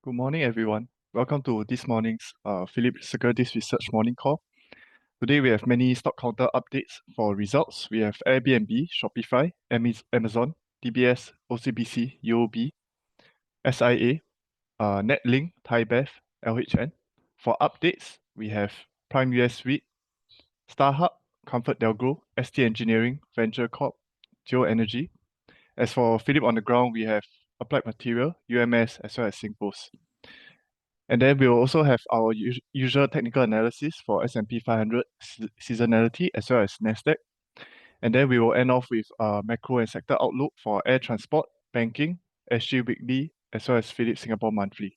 Good morning, everyone. Welcome to this morning's Phillip Securities Research Morning Call. Today, we have many stock counter updates for results. We have Airbnb, Shopify, Amazon, DBS, OCBC, UOB, SIA, Netlink, ThaiBev, LHN. For updates, we have Prime US REIT, Starhub, ComfortDelGro, ST Engineering, Venture Corp, Geo Energy. As for Phillip on the ground, we have Applied Material, UMS, as well as Singpost. And then we will also have our usual technical analysis for S&P 500 seasonality as well as Nasdaq. And then we will end off with macro and sector outlook for air transport, banking, SG Weekly, as well as Phillip Singapore Monthly.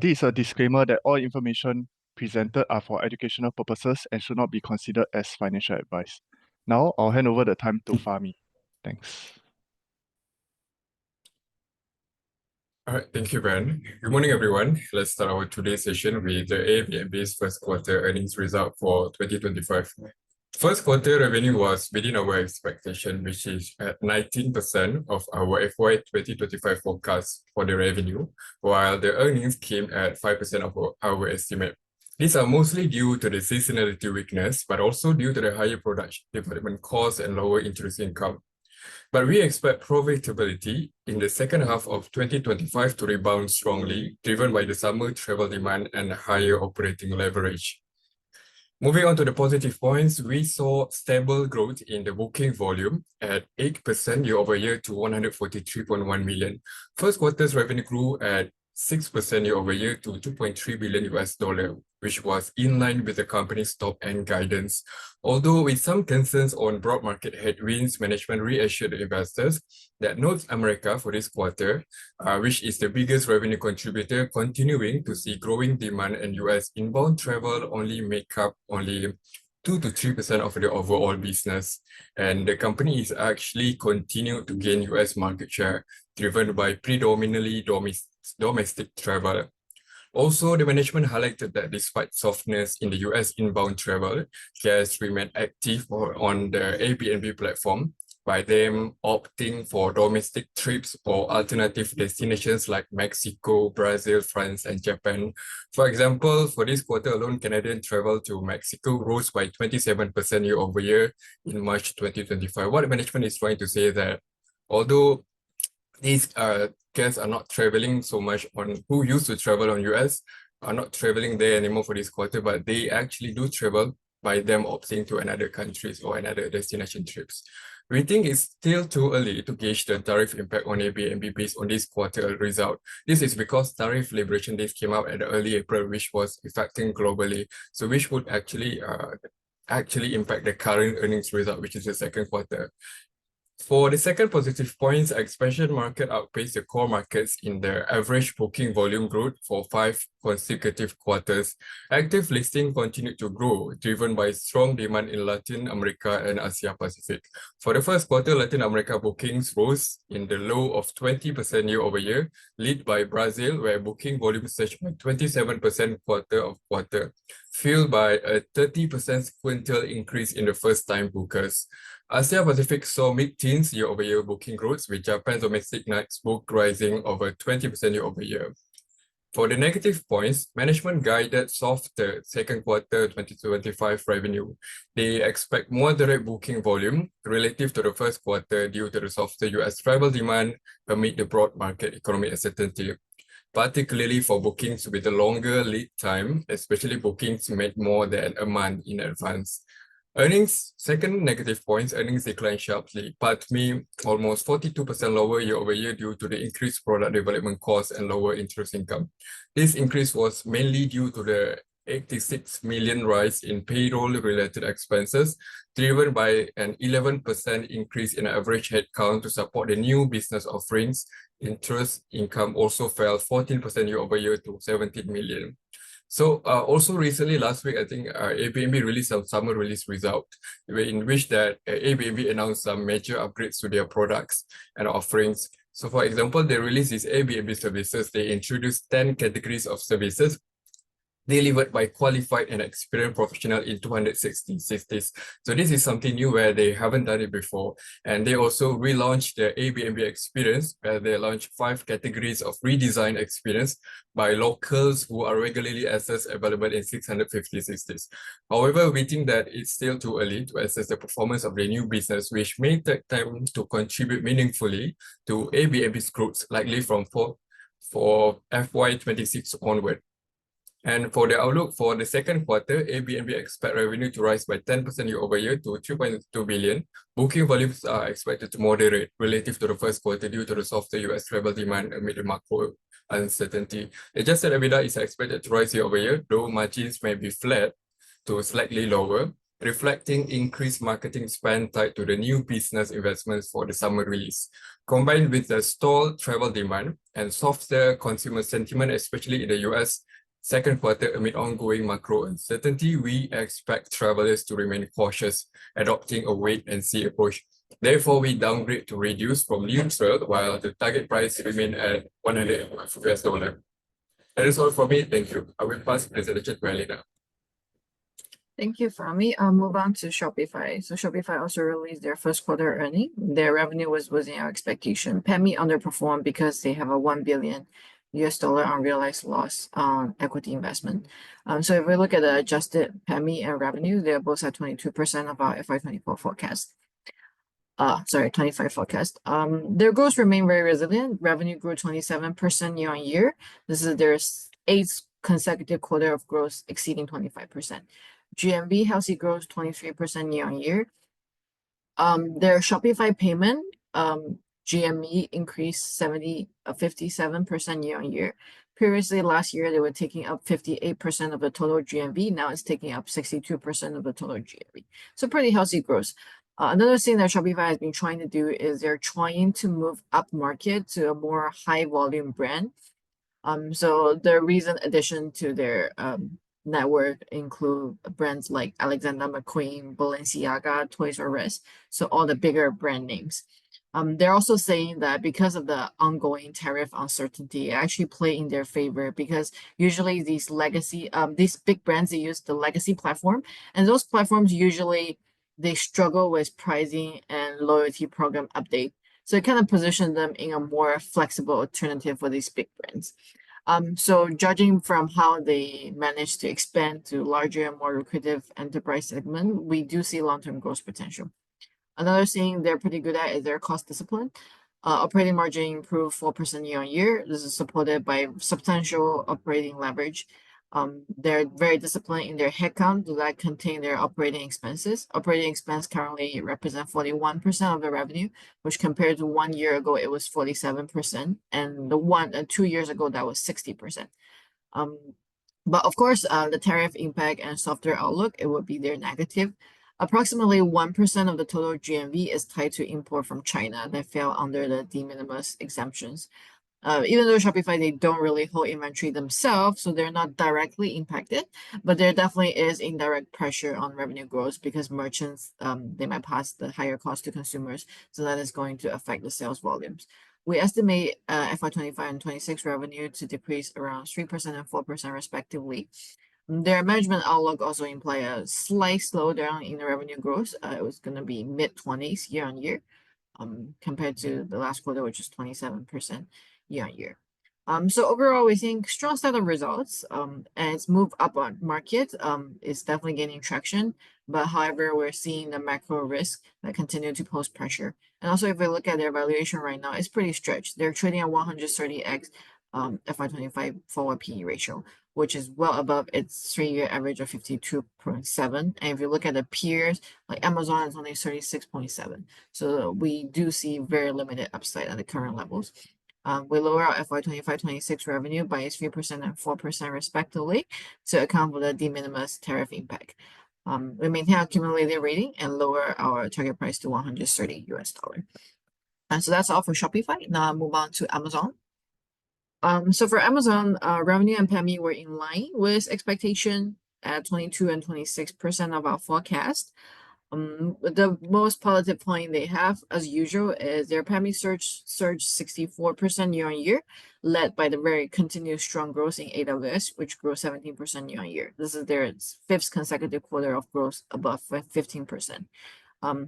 This is a disclaimer that all information presented are for educational purposes and should not be considered as financial advice. Now, I'll hand over the time to Fahmi. Thanks. All right, thank you, Ben. Good morning, everyone. Let's start our today's session with the Airbnb's first quarter earnings result for 2025. First quarter revenue was within our expectation, which is at 19% of our FY 2025 forecast for the revenue, while the earnings came at 5% of our estimate. These are mostly due to the seasonality weakness, but also due to the higher product development costs and lower interest income. But we expect profitability in the second half of 2025 to rebound strongly, driven by the summer travel demand and higher operating leverage. Moving on to the positive points, we saw stable growth in the booking volume at 8% year-over-year to 143.1 million. First quarter's revenue grew at 6% year-over-year to $2.3 billion, which was in line with the company's top-end guidance. Although with some concerns on broad market headwinds, management reassured investors that North America for this quarter, which is the biggest revenue contributor, continuing to see growing demand, and US inbound travel only make up 2 to 3% of the overall business. And the company is actually continued to gain US market share, driven by predominantly domestic travel. Also, the management highlighted that despite softness in the US inbound travel, guests remain active on the Airbnb platform by them opting for domestic trips or alternative destinations like Mexico, Brazil, France, and Japan. For example, for this quarter alone, Canadian travel to Mexico rose by 27% year-over-year in March 2025. What the management is trying to say that although these guests are not traveling so much who used to travel on US, are not traveling there anymore for this quarter, but they actually do travel by them opting to another countries or another destination trips. We think it's still too early to gauge the tariff impact on Airbnb based on this quarter result. This is because tariff liberation days came out at early April, which was affecting globally, so which would actually impact the current earnings result, which is the second quarter. For the second positive points, expansion market outpaced the core markets in their average booking volume growth for 5 consecutive quarters. Active listing continued to grow, driven by strong demand in Latin America and Asia Pacific. For the first quarter, Latin America bookings rose in the low of 20% year-over-year, led by Brazil, where booking volume surged by 27% quarter-over-quarter, fueled by a 30% sequential increase in the first-time bookers. Asia Pacific saw mid-teens year-over-year booking growth, with Japan's domestic nights booked rising over 20% year-over-year. For the negative points, management guided softer second quarter 2025 revenue. They expect moderate booking volume relative to the first quarter due to the softer US travel demand amid the broad market economic uncertainty, particularly for bookings with a longer lead time, especially bookings made more than a month in advance. Second negative points, earnings declined sharply, PATMI almost 42% lower year-over-year due to the increased product development costs and lower interest income. This increase was mainly due to the 86 million rise in payroll-related expenses, driven by an 11% increase in average headcount to support the new business offerings. Interest income also fell 14% year-over-year to 17 million. So also recently, last week, I think Airbnb released some summer release result in which that Airbnb announced some major upgrades to their products and offerings. So for example, they released these Airbnb services. They introduced 10 categories of services delivered by qualified and experienced professional in 260 cities. So this is something new where they haven't done it before. And they also relaunched their Airbnb experience, where they launched 5 categories of redesigned experience by locals who are regularly assessed available in 650 cities. However, we think that it's still too early to assess the performance of the new business, which may take time to contribute meaningfully to Airbnb's growth, likely from for FY26 onward. And for the outlook for the second quarter, Airbnb expect revenue to rise by 10% year-over-year to 2.2 billion. Booking volumes are expected to moderate relative to the first quarter due to the softer US travel demand amid the macro uncertainty. Adjusted EBITDA is expected to rise year-over-year, though margins may be flat to slightly lower, reflecting increased marketing spend tied to the new business investments for the summer release. Combined with the stalled travel demand and softer consumer sentiment, especially in the US, second quarter amid ongoing macro uncertainty, we expect travelers to remain cautious, adopting a wait-and-see approach. Therefore, we downgrade to reduce from neutral, while the target price remain at $100. That is all from me. Thank you. I will pass the presentation to Elena. Thank you, Fahmi. I'll move on to Shopify. So Shopify also released their first quarter earning. Their revenue was within our expectation. PATMI underperformed because they have a $1 billion unrealized loss on equity investment. So if we look at the adjusted PATMI and revenue, they're both at 22% of our FY24 forecast. 25 forecast. Their growth remained very resilient. Revenue grew 27% year on year. This is their 8th consecutive quarter of growth exceeding 25%. GMV healthy growth 23% year on year. Their Shopify payment GMV increased 57% year on year. Previously, last year, they were taking up 58% of the total GMV. Now it's taking up 62% of the total GMV. So pretty healthy growth. Another thing that Shopify has been trying to do is they're trying to move up market to a more high volume brand. So the recent addition to their network include brands like Alexander McQueen, Balenciaga, Toys R Us. So all the bigger brand names. They're also saying that because of the ongoing tariff uncertainty, it actually play in their favor because usually these big brands, they use the legacy platform, and those platforms usually they struggle with pricing and loyalty program update. So it kind of positions them in a more flexible alternative for these big brands. So judging from how they managed to expand to larger and more lucrative enterprise segment, we do see long-term growth potential. Another thing they're pretty good at is their cost discipline. Operating margin improved 4% year on year. This is supported by substantial operating leverage. They're very disciplined in their headcount that contain their operating expenses. Operating expense currently represent 41% of the revenue, which compared to 1 year ago, it was 47%. And 2 years ago, that was 60%. But of course, the tariff impact and softer outlook, it would be their negative. Approximately 1% of the total GMV is tied to import from China that fell under the de minimis exemptions. Even though Shopify, they don't really hold inventory themselves, so they're not directly impacted, but there definitely is indirect pressure on revenue growth because merchants, they might pass the higher cost to consumers, so that is going to affect the sales volumes. We estimate FY25 and 26 revenue to decrease around 3% and 4% respectively. Their management outlook also imply a slight slowdown in the revenue growth. It was going to be mid-20s year on year, compared to the last quarter, which is 27% year on year. So overall, we think strong set of results. And its move up on market is definitely gaining traction. But however, we're seeing the macro risk that continue to pose pressure. And also, if we look at their valuation right now, it's pretty stretched. They're trading at 130x FY25 forward PE ratio, which is well above its 3-year average of 52.7. And if you look at the peers, like Amazon is only 36.7. So we do see very limited upside at the current levels. We lower our FY25-26 revenue by 3% and 4% respectively to account for the de minimis tariff impact. We maintain our cumulative rating and lower our target price to $130. And so that's all for Shopify. Now I'll move on to Amazon. So for Amazon, revenue and PATMI were in line with expectation at 22 and 26% of our forecast. The most positive point they have, as usual, is their PEMI surged 64% year on year, led by the very continuous strong growth in AWS, which grew 17% year on year. This is their fifth consecutive quarter of growth above 15%.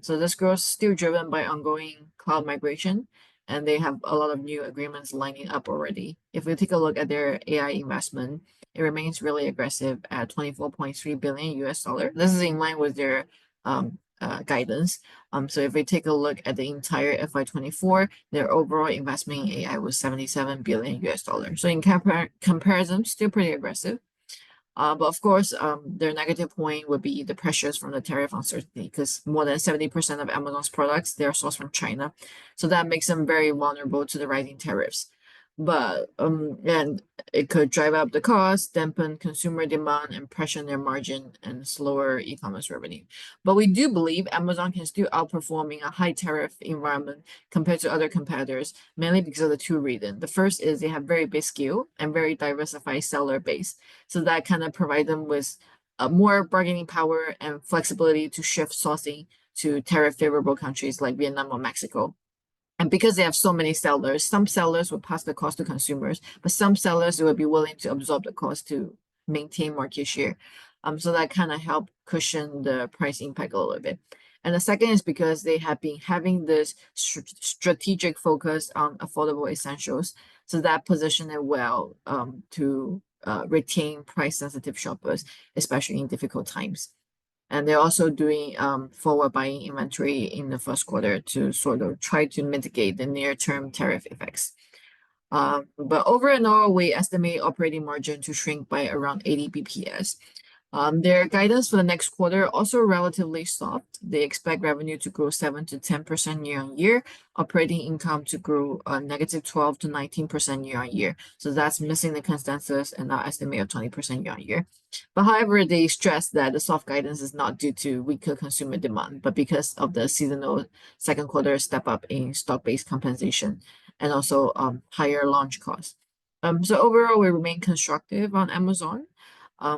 So this growth is still driven by ongoing cloud migration, and they have a lot of new agreements lining up already. If we take a look at their AI investment, it remains really aggressive at $24.3 billion US dollar. This is in line with their guidance. So if we take a look at the entire FY24, their overall investment in AI was 77 billion US dollars. So in comparison, still pretty aggressive. But of course, their negative point would be the pressures from the tariff uncertainty, because more than 70% of Amazon's products, they're sourced from China. So that makes them very vulnerable to the rising tariffs. But and it could drive up the cost, dampen consumer demand, and pressure their margin and slower e-commerce revenue. But we do believe Amazon can still outperform in a high tariff environment compared to other competitors, mainly because of the two reasons. The first is they have very big scale and very diversified seller base. So that kind of provide them with more bargaining power and flexibility to shift sourcing to tariff favorable countries like Vietnam or Mexico. And because they have so many sellers, some sellers will pass the cost to consumers, but some sellers will be willing to absorb the cost to maintain market share. So that kind of help cushion the price impact a little bit. And the second is because they have been having this strategic focus on affordable essentials. So that position it well to retain price-sensitive shoppers, especially in difficult times. And they're also doing forward buying inventory in the first quarter to sort of try to mitigate the near-term tariff effects. But overall, we estimate operating margin to shrink by around 80 BPS. Their guidance for the next quarter also relatively soft. They expect revenue to grow 7 to 10% year on year, operating income to grow negative 12 to 19% year on year. So that's missing the consensus and our estimate of 20% year on year. But however, they stress that the soft guidance is not due to weaker consumer demand, but because of the seasonal second quarter step up in stock-based compensation and also higher launch costs. So overall, we remain constructive on Amazon.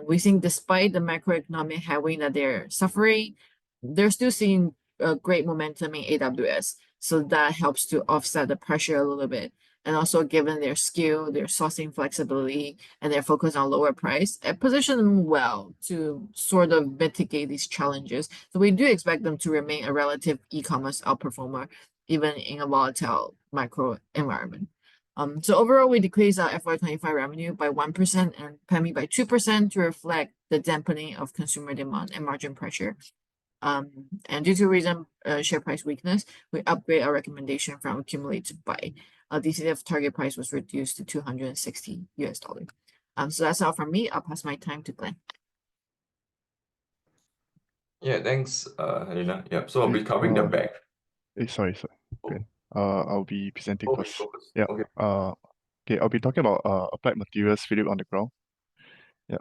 We think despite the macroeconomic headwind that they're suffering, they're still seeing great momentum in AWS. So that helps to offset the pressure a little bit. And also given their skill, their sourcing flexibility, and their focus on lower price, it positions them well to sort of mitigate these challenges. So we do expect them to remain a relative e-commerce outperformer, even in a volatile macro environment. So overall, we decreased our FY25 revenue by 1% and PEMI by 2% to reflect the dampening of consumer demand and margin pressure. And due to recent share price weakness, we upgrade our recommendation from accumulate to buy. Our DCF target price was reduced to $260 US. So that's all from me. I'll pass my time to Glenn. Yeah, thanks, Helena. Yeah, so I'll be covering the back. Sorry. Good. I'll be presenting Okay, first. focus. Yeah. Okay. Okay, I'll be talking about Applied Materials, Phillip on the ground. Yeah.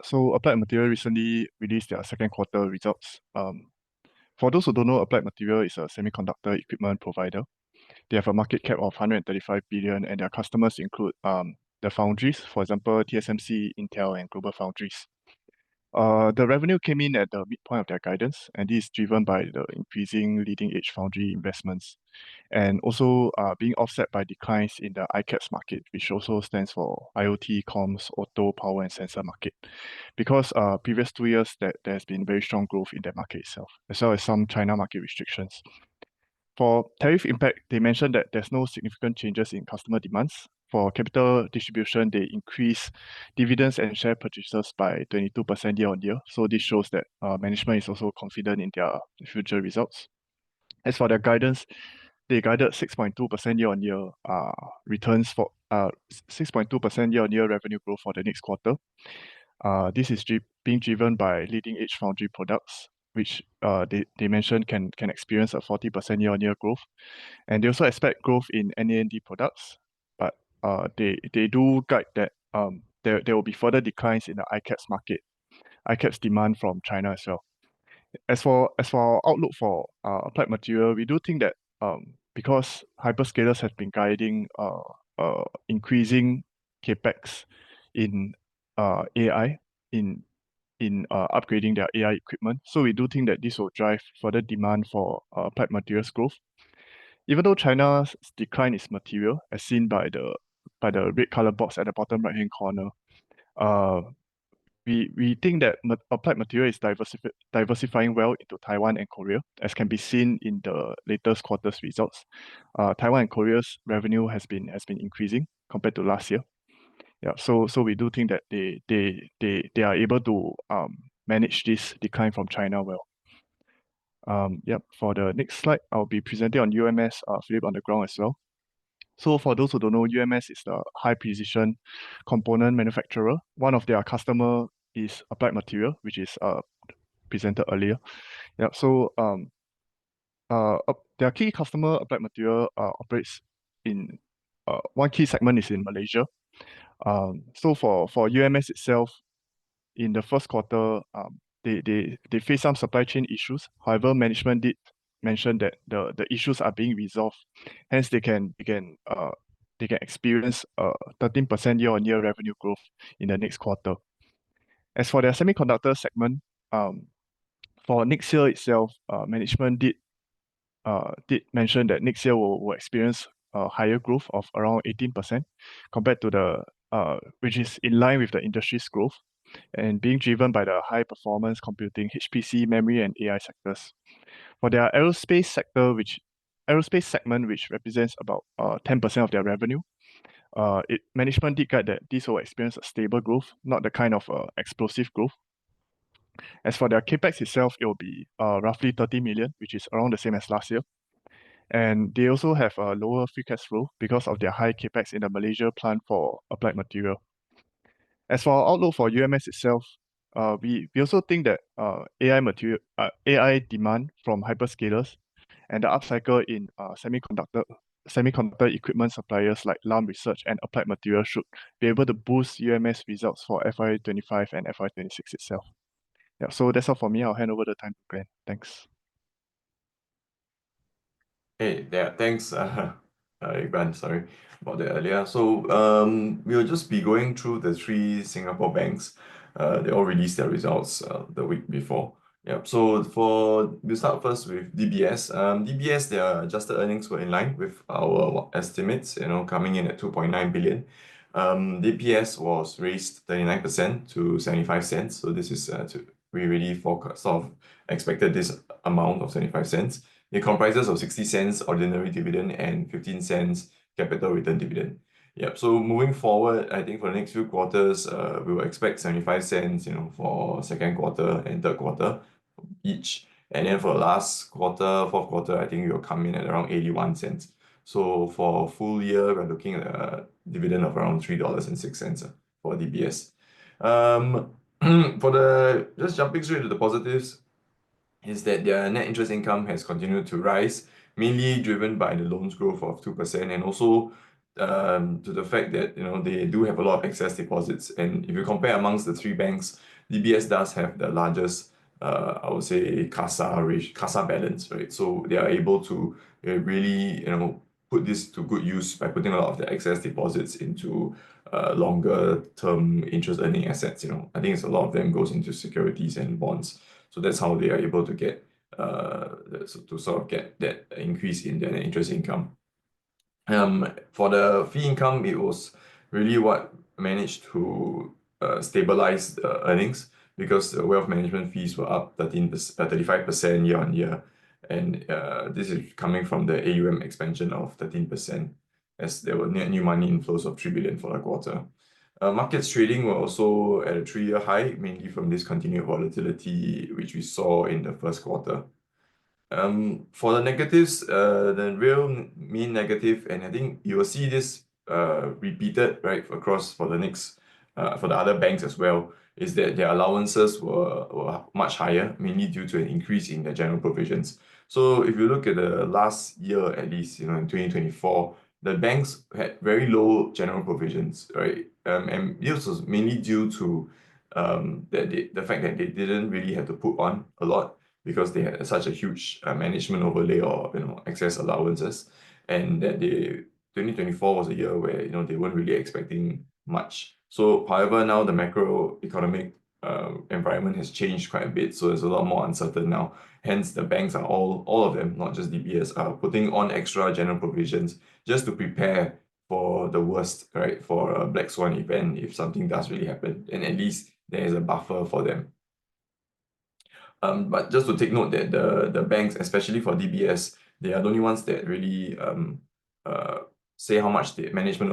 So Applied Material recently released their second quarter results. For those who don't know, Applied Material is a semiconductor equipment provider. They have a market cap of 135 billion, and their customers include the foundries, for example, TSMC, Intel, and Global Foundries. The revenue came in at the midpoint of their guidance, and this is driven by the increasing leading-edge foundry investments, and also being offset by declines in the ICAPS market, which also stands for IoT, comms, auto, power, and sensor market. Because previous 2 years, there has been very strong growth in that market itself, as well as some China market restrictions. For tariff impact, they mentioned that there's no significant changes in customer demands. For capital distribution, they increase dividends and share purchases by 22% year on year. So this shows that management is also confident in their future results. As for their guidance, they guided 6.2% year on year returns for 6.2% year on year revenue growth for the next quarter. This is being driven by leading edge foundry products, which they mentioned can experience a 40% year on year growth. And they also expect growth in NAND products, but they do guide that there will be further declines in the ICAPS market, ICAPS demand from China as well. As for our outlook for Applied Material, we do think that because hyperscalers have been guiding increasing capex in AI in in upgrading their AI equipment. So we do think that this will drive further demand for applied materials growth. Even though China's decline is material, as seen by the red color box at the bottom right hand corner, we think that applied material is diversifying well into Taiwan and Korea, as can be seen in the latest quarter's results. Taiwan and Korea's revenue has been increasing compared to last year. Yeah, so we do think that they are able to manage this decline from China well. Yep. For the next slide, I'll be presenting on UMS, Phillip on the ground as well. So for those who don't know, UMS is the high precision component manufacturer. One of their customer is Applied Material, which is presented earlier. Yeah. So their key customer, Applied Material, operates in one key segment is in Malaysia. So for UMS itself, in the first quarter, they face some supply chain issues. However, management did mention that the issues are being resolved. Hence, they can experience 13% year-on-year revenue growth in the next quarter. As for their semiconductor segment, for next year itself, management did mention that next year will experience a higher growth of around 18% compared to which is in line with the industry's growth and being driven by the high performance computing, HPC, memory, and AI sectors. For their aerospace segment, which represents about 10% of their revenue, management did guide that this will experience a stable growth, not the kind of explosive growth. As for their capex itself, it will be roughly 30 million, which is around the same as last year. And they also have a lower free cash flow because of their high capex in the Malaysia plant for applied material. As for our outlook for UMS itself, we also think that AI demand from hyperscalers and the upcycle in semiconductor equipment suppliers like Lam Research and Applied Materials should be able to boost UMS results for FY25 and FY26 itself. Yeah, so that's all for me. I'll hand over the time to Glenn. Thanks. Hey, yeah, thanks, Ivan, sorry about that earlier. So we'll just be going through the three Singapore banks. They all released their results the week before. Yep. So we'll start first with DBS. DBS, their adjusted earnings were in line with our estimates, coming in at 2.9 billion. DPS was raised 39% to 75 cents. So this is we really sort of expected this amount of 75 cents. It comprises of 60 cents ordinary dividend and 15 cents capital return dividend. Yep. So moving forward, I think for the next few quarters, we will expect 75 cents, for second quarter and third quarter each. And then for last quarter, fourth quarter, I think we will come in at around 81 cents. So for full year, we're looking at a dividend of around $3.06 for DBS. Just jumping straight to the positives, is that their net interest income has continued to rise, mainly driven by the loans growth of 2% and also to the fact that they do have a lot of excess deposits. And if you compare amongst the three banks, DBS does have the largest, I would say, CASA balance, right? So they are able to really put this to good use by putting a lot of the excess deposits into longer term interest earning assets. I think a lot of them goes into securities and bonds. So that's how they are able to get that increase in their net interest income. For the fee income, it was really what managed to stabilize the earnings, because the wealth management fees were up 35% year on year. And this is coming from the AUM expansion of 13%, as there were net new money inflows of 3 billion for the quarter. Markets trading were also at a 3-year high, mainly from this continued volatility, which we saw in the first quarter. For the negatives, the real main negative, and I think you will see this repeated right across for the other banks as well, is that their allowances were much higher, mainly due to an increase in their general provisions. So if you look at the last year, at least, in 2024, the banks had very low general provisions, right? And this was mainly due to the fact that they didn't really have to put on a lot, because they had such a huge management overlay or excess allowances, and that 2024 was a year where they weren't really expecting much. So however, now the macroeconomic environment has changed quite a bit, so it's a lot more uncertain now. Hence, the banks are all of them, not just DBS, are putting on extra general provisions just to prepare for the worst, right? For a black swan event if something does really happen, and at least there is a buffer for them. But just to take note that the banks, especially for DBS, they are the only ones that really say how much the management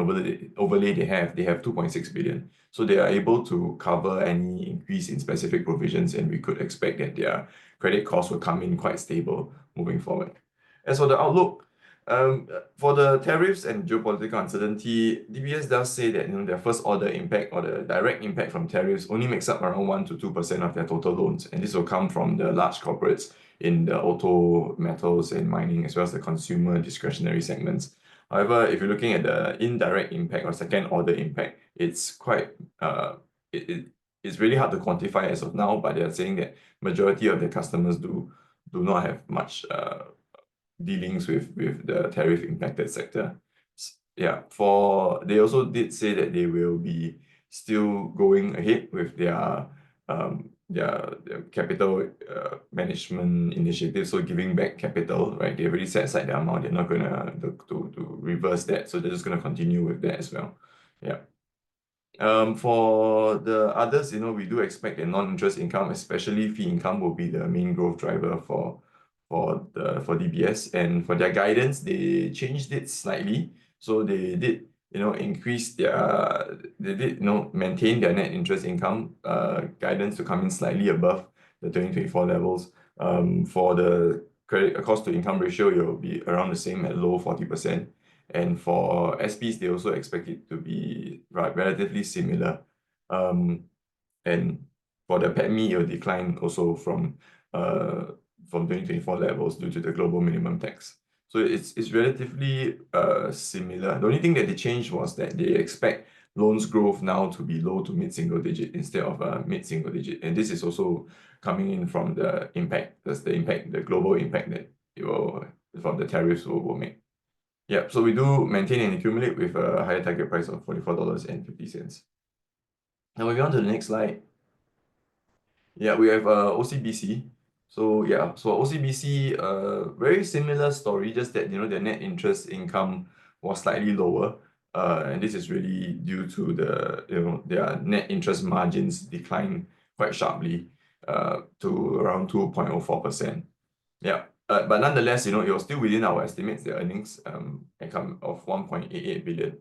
overlay they have. They have 2.6 billion. So they are able to cover any increase in specific provisions, and we could expect that their credit costs will come in quite stable moving forward. As for the outlook, for the tariffs and geopolitical uncertainty, DBS does say that their first order impact or the direct impact from tariffs only makes up around 1 to 2% of their total loans, and this will come from the large corporates in the auto, metals, and mining, as well as the consumer discretionary segments. However, if you're looking at the indirect impact or second order impact, it's quite it's really hard to quantify as of now, but they are saying that majority of their customers do not have much dealings with the tariff impacted sector. Yeah, they also did say that they will be still going ahead with their capital management initiative, so giving back capital, right? They already set aside the amount. They're not going to reverse that, so they're just going to continue with that as well. Yeah. For the others, we do expect that non-interest income, especially fee income, will be the main growth driver for DBS. And for their guidance, they changed it slightly. So they did maintain their net interest income guidance to come in slightly above the 2024 levels. For the credit cost to income ratio, it will be around the same at low 40%. And for SPs, they also expect it to be relatively similar. And for the PATMI, it will decline also from 2024 levels due to the global minimum tax. So it's relatively similar. The only thing that they changed was that they expect loans growth now to be low to mid-single digit instead of mid-single digit. And this is also coming in from the impact, the global impact that it will, from the tariffs will make. Yeah, so we do maintain and accumulate with a higher target price of $44.50. Now moving on to the next slide. Yeah, we have OCBC. So yeah, so OCBC, very similar story, just that their net interest income was slightly lower, and this is really due to their net interest margins decline quite sharply to around 2.04%. Yeah, but nonetheless, it was still within our estimates, the earnings income of 1.88 billion.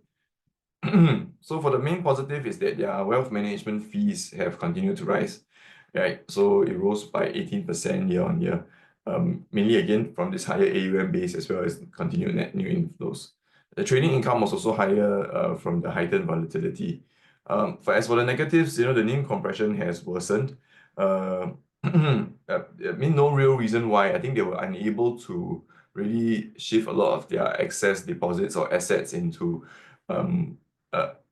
So for the main positive is that their wealth management fees have continued to rise. Right, so it rose by 18% year on year, mainly again from this higher AUM base as well as continued net new inflows. The trading income was also higher from the heightened volatility. As for the negatives, the NIM compression has worsened. I mean, no real reason why. I think they were unable to really shift a lot of their excess deposits or assets into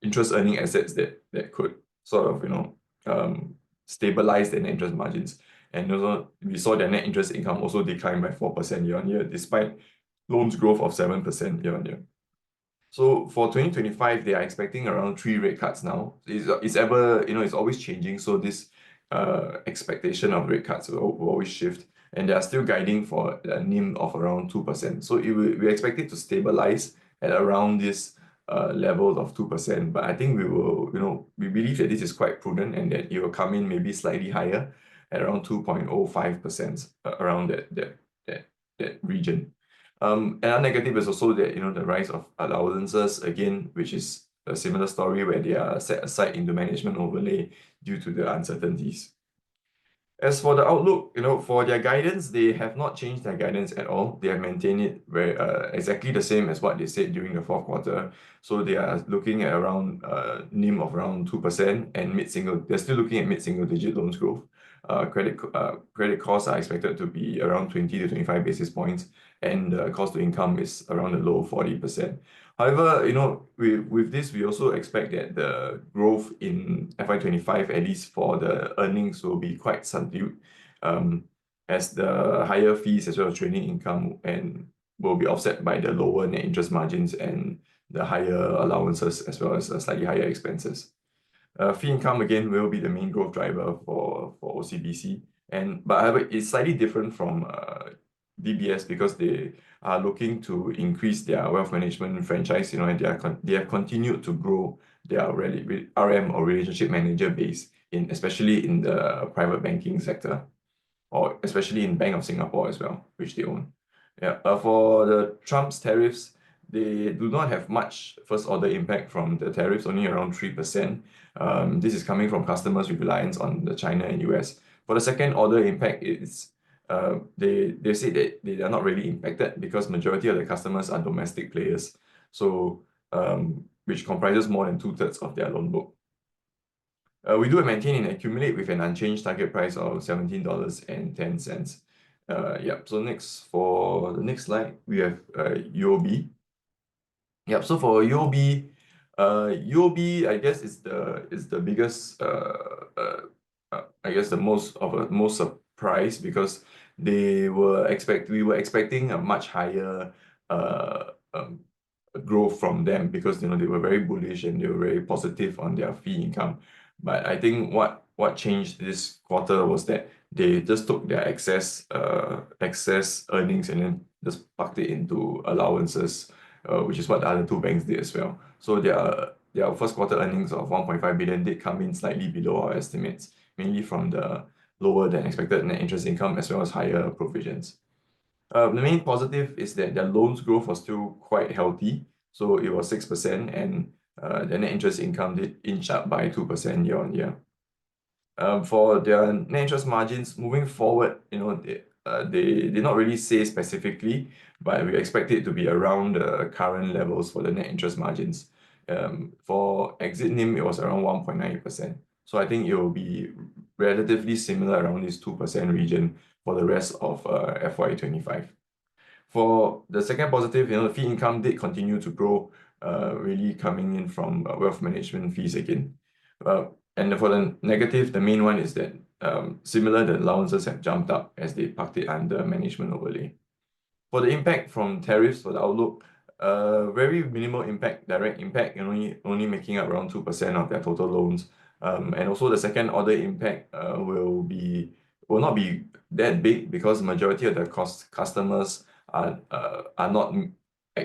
interest earning assets that could sort of stabilize their net interest margins. And also, we saw their net interest income also decline by 4% year on year, despite loans growth of 7% year on year. So for 2025, they are expecting around 3 rate cuts now. It's always changing. So this expectation of rate cuts will always shift. And they are still guiding for a NIM of around 2%. So we expect it to stabilize at around this level of 2%, but I think we believe that this is quite prudent and that it will come in maybe slightly higher at around 2.05%, around that region. Another negative is also that the rise of allowances again, which is a similar story where they are set aside in the management overlay due to the uncertainties. As for the outlook, for their guidance, they have not changed their guidance at all. They have maintained it very exactly the same as what they said during the fourth quarter. So they are looking at around NIM of around 2% and they're still looking at mid-single digit loans growth. Credit costs are expected to be around 20 to 25 basis points, and the cost to income is around the low 40%. However, with this, we also expect that the growth in FY25, at least for the earnings, will be quite subdued, as the higher fees as well as trading income will be offset by the lower net interest margins and the higher allowances as well as slightly higher expenses. Fee income again will be the main growth driver for OCBC, but however, it's slightly different from DBS because they are looking to increase their wealth management franchise, and they have continued to grow their RM or relationship manager base especially in the private banking sector, or especially in Bank of Singapore as well, which they own. Yeah. For the Trump's tariffs, they do not have much first order impact from the tariffs, only around 3%. This is coming from customers with reliance on the China and US. For the second order impact, it's they say that they are not really impacted because majority of the customers are domestic players, so which comprises more than 2/3 of their loan book. We do maintain and accumulate with an unchanged target price of $17.10. So for the next slide, we have UOB. So for UOB, I guess is the biggest, I guess the most surprise because we were expecting a much higher growth from them because they were very bullish and they were very positive on their fee income. But I think what changed this quarter was that they just took their excess earnings and then just parked it into allowances, which is what the other two banks did as well. So their first quarter earnings of 1.5 billion did come in slightly below our estimates, mainly from the lower than expected net interest income as well as higher provisions. The main positive is that their loans growth was still quite healthy, so it was 6%, and the net interest income did inch up by 2% year-on-year. For their net interest margins moving forward, they did not really say specifically, but we expect it to be around the current levels for the net interest margins. For exit NIM, it was around 1.9%. So I think it will be relatively similar around this 2% region for the rest of FY25. For the second positive, the fee income did continue to grow, really coming in from wealth management fees again. And for the negative, the main one is that the allowances have jumped up as they parked it under management overlay. For the impact from tariffs for the outlook, very minimal impact, direct impact, only making up around 2% of their total loans. And also the second order impact will not be that big because majority of the customers are not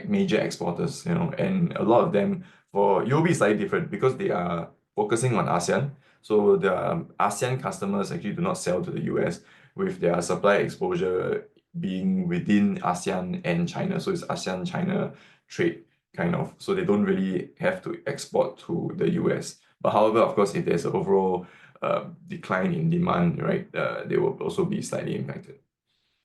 major exporters, and a lot of them, for UOB is slightly different because they are focusing on ASEAN. So the ASEAN customers actually do not sell to the US, with their supply exposure being within ASEAN and China. So it's ASEAN-China trade kind of. So they don't really have to export to the US. But however, of course, if there's an overall decline in demand, right, they will also be slightly impacted.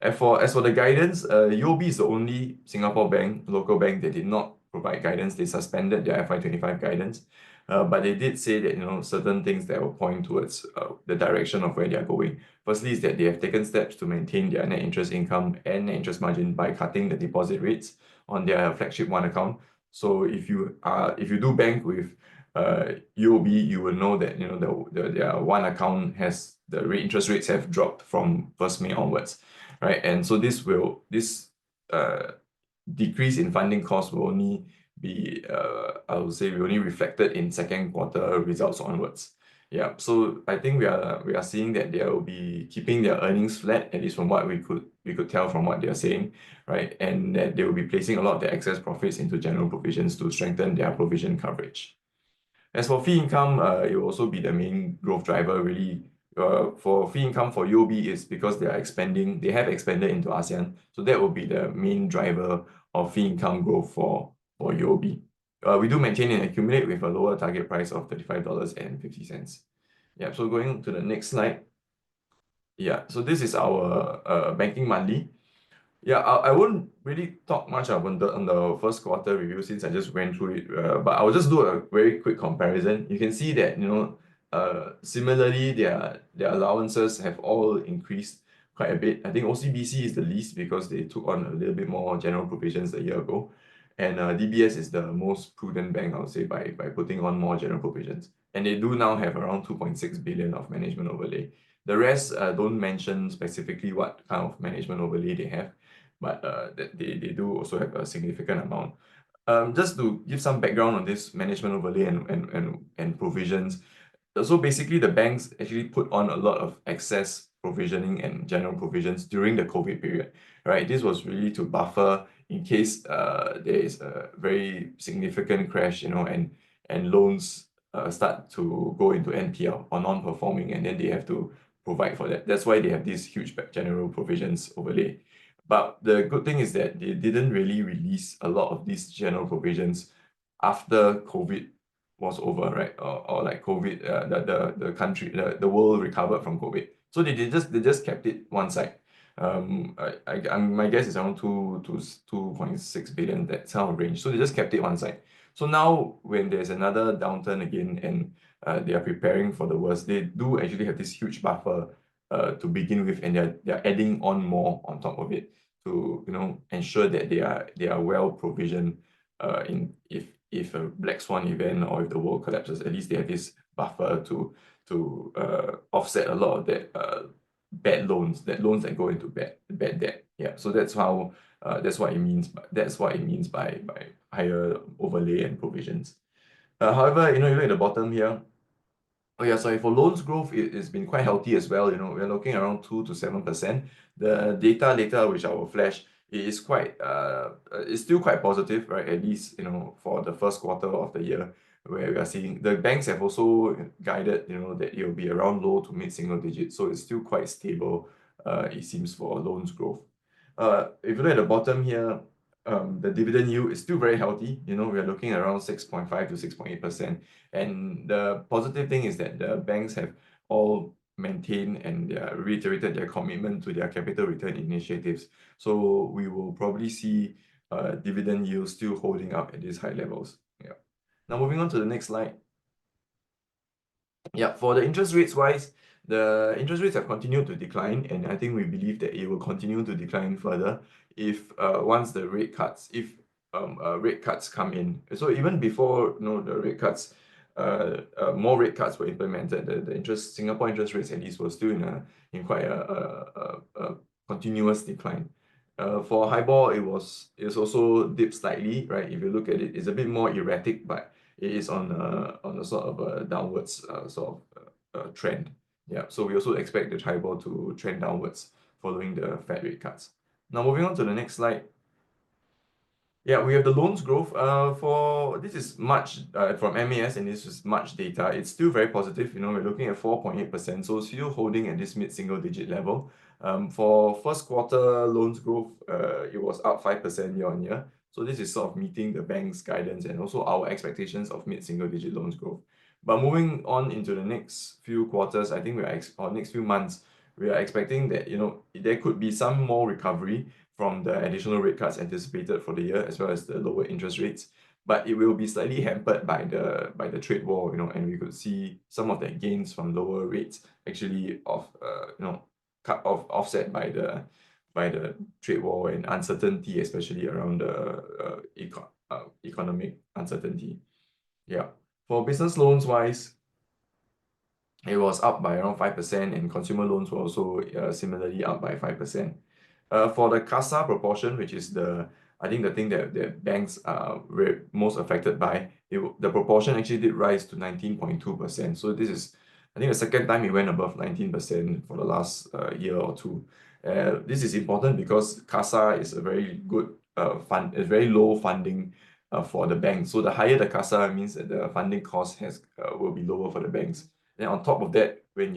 As for the guidance, UOB is the only Singapore bank, local bank, that did not provide guidance. They suspended their FY25 guidance, but they did say that certain things that will point towards the direction of where they are going. Firstly, is that they have taken steps to maintain their net interest income and net interest margin by cutting the deposit rates on their flagship One account. So if you do bank with UOB, you will know that their One account has the interest rates have dropped from 1st May onwards, right? And so this decrease in funding costs will only be I would say we only reflected in second quarter results onwards. Yeah, so I think we are seeing that they will be keeping their earnings flat, at least from what we could tell from what they are saying, right? And that they will be placing a lot of their excess profits into general provisions to strengthen their provision coverage. As for fee income, it will also be the main growth driver, really. For fee income for UOB is because they have expanded into ASEAN. So that will be the main driver of fee income growth for UOB. We do maintain and accumulate with a lower target price of $35.50. Yeah, so going to the next slide. Yeah, so this is our banking monthly. Yeah, I won't really talk much on the first quarter review since I just went through it, but I'll just do a very quick comparison. You can see that similarly their allowances have all increased quite a bit. I think OCBC is the least because they took on a little bit more general provisions a year ago, and DBS is the most prudent bank, I would say, by putting on more general provisions, and they do now have around 2.6 billion of management overlay. The rest don't mention specifically what kind of management overlay they have, but they do also have a significant amount. Just to give some background on this management overlay and provisions, So basically, the banks actually put on a lot of excess provisioning and general provisions during the COVID period, right? This was really to buffer in case there is a very significant crash, and loans start to go into NPL or non-performing, and then they have to provide for that. That's why they have these huge general provisions overlay. But the good thing is that they didn't really release a lot of these general provisions after COVID was over, right? Or like COVID, the country, the world recovered from COVID. So they just kept it one side. My guess is around 2.6 billion, that kind of range. So they just kept it one side. So now when there's another downturn again and they are preparing for the worst, they do actually have this huge buffer to begin with, and they're adding on more on top of it to ensure that they are well provisioned in if a black swan event or if the world collapses, at least they have this buffer to offset a lot of that bad loans, that go into bad debt. Yeah, so that's how that's what it means. That's what it means by higher overlay and provisions. However, you look at the bottom here. Oh yeah, sorry. For loans growth, it's been quite healthy as well. We're looking around 2 to 7%. The data later, which I will flash, it is quite it's still quite positive, right? At least for the first quarter of the year, where we are seeing the banks have also guided that it will be around low to mid single digits. So it's still quite stable. It seems for loans growth. If you look at the bottom here, the dividend yield is still very healthy. We are looking around 6.5 to 6.8%. And the positive thing is that the banks have all maintained and reiterated their commitment to their capital return initiatives. So we will probably see dividend yields still holding up at these high levels. Yeah. Now moving on to the next slide. Yeah, for the interest rates wise, the interest rates have continued to decline, and I think we believe that it will continue to decline further if once the rate cuts, if rate cuts come in. So even before the rate cuts, more rate cuts were implemented. The Singapore interest rates at least were still in quite a continuous decline. For HIBOR, it's also dipped slightly, right? If you look at it, it's a bit more erratic, but it is on a sort of a downwards sort of trend. Yeah, so we also expect the HIBOR to trend downwards following the Fed rate cuts. Now moving on to the next slide. Yeah, we have the loans growth. This is March from MAS, and this is March data. It's still very positive. We're looking at 4.8%, so still holding at this mid-single digit level. For first quarter loans growth, it was up 5% year on year. So this is sort of meeting the bank's guidance and also our expectations of mid-single digit loans growth. But moving on into the next few quarters, I think or next few months, we are expecting that there could be some more recovery from the additional rate cuts anticipated for the year, as well as the lower interest rates. But it will be slightly hampered by the trade war, and we could see some of the gains from lower rates actually offset by the trade war and uncertainty, especially around the economic uncertainty. Yeah. For business loans wise, it was up by around 5%, and consumer loans were also similarly up by 5%. For the CASA proportion, which is I think the thing that banks are most affected by, the proportion actually did rise to 19.2%. So this is, I think, the second time it went above 19% for the last year or two. This is important because CASA is a very good it's very low funding for the bank. So the higher the CASA means that the funding cost will be lower for the banks. Then on top of that, when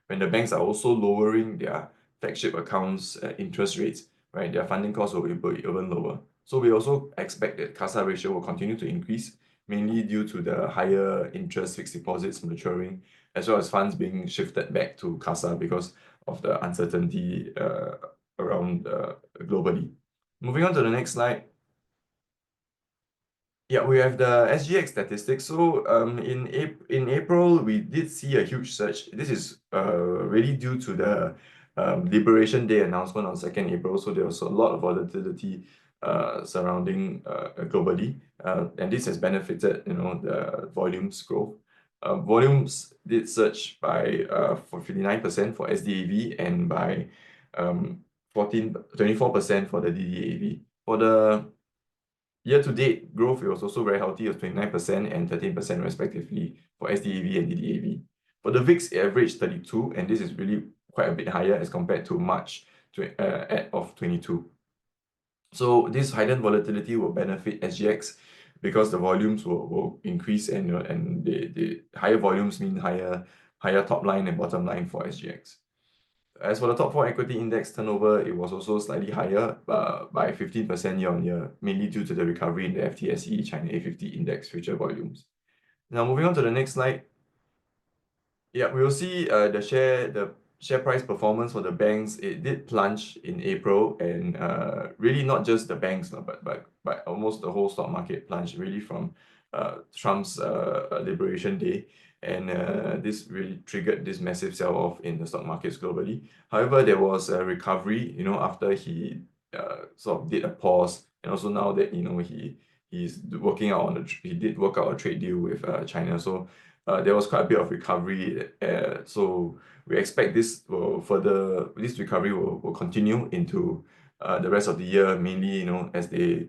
the banks are also lowering their flagship accounts interest rates, right, their funding costs will be even lower. So we also expect that CASA ratio will continue to increase, mainly due to the higher interest fixed deposits maturing, as well as funds being shifted back to CASA because of the uncertainty around globally. Moving on to the next slide. Yeah, we have the SGX statistics. So in April, we did see a huge surge. This is really due to the Liberation Day announcement on 2nd April. So there was a lot of volatility surrounding globally, and this has benefited the volumes growth. Volumes did surge by 59% for SDAV and by 24% for the DDAV. For the year-to-date growth, it was also very healthy, of 29% and 13% respectively for SDAV and DDAV. For the VIX, it averaged 32, and this is really quite a bit higher as compared to March of 22. So this heightened volatility will benefit SGX because the volumes will increase, and the higher volumes mean higher top line and bottom line for SGX. As for the top 4 equity index turnover, it was also slightly higher by 15% year-on-year, mainly due to the recovery in the FTSE China A50 index future volumes. Now moving on to the next slide. Yeah, we will see the share price performance for the banks. It did plunge in April, and really not just the banks, but almost the whole stock market plunged really from Trump's Liberation Day, and this really triggered this massive sell-off in the stock markets globally. However, there was a recovery, after he sort of did a pause, and also now that he's working out he did work out a trade deal with China. So there was quite a bit of recovery. So we expect this recovery will continue into the rest of the year, mainly as they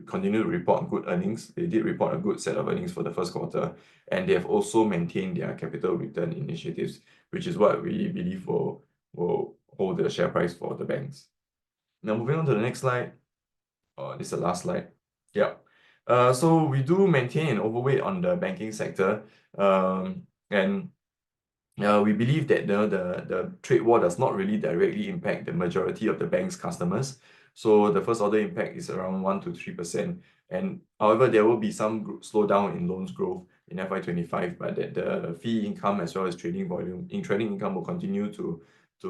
continue to report good earnings. They did report a good set of earnings for the first quarter, and they have also maintained their capital return initiatives, which is what we believe will hold the share price for the banks. Now moving on to the next slide. This is the last slide. Yeah. So we do maintain an overweight on the banking sector, and we believe that the trade war does not really directly impact the majority of the bank's customers. So the first order impact is around 1 to 3%. And however, there will be some slowdown in loans growth in FY25, but that the fee income as well as trading income will continue to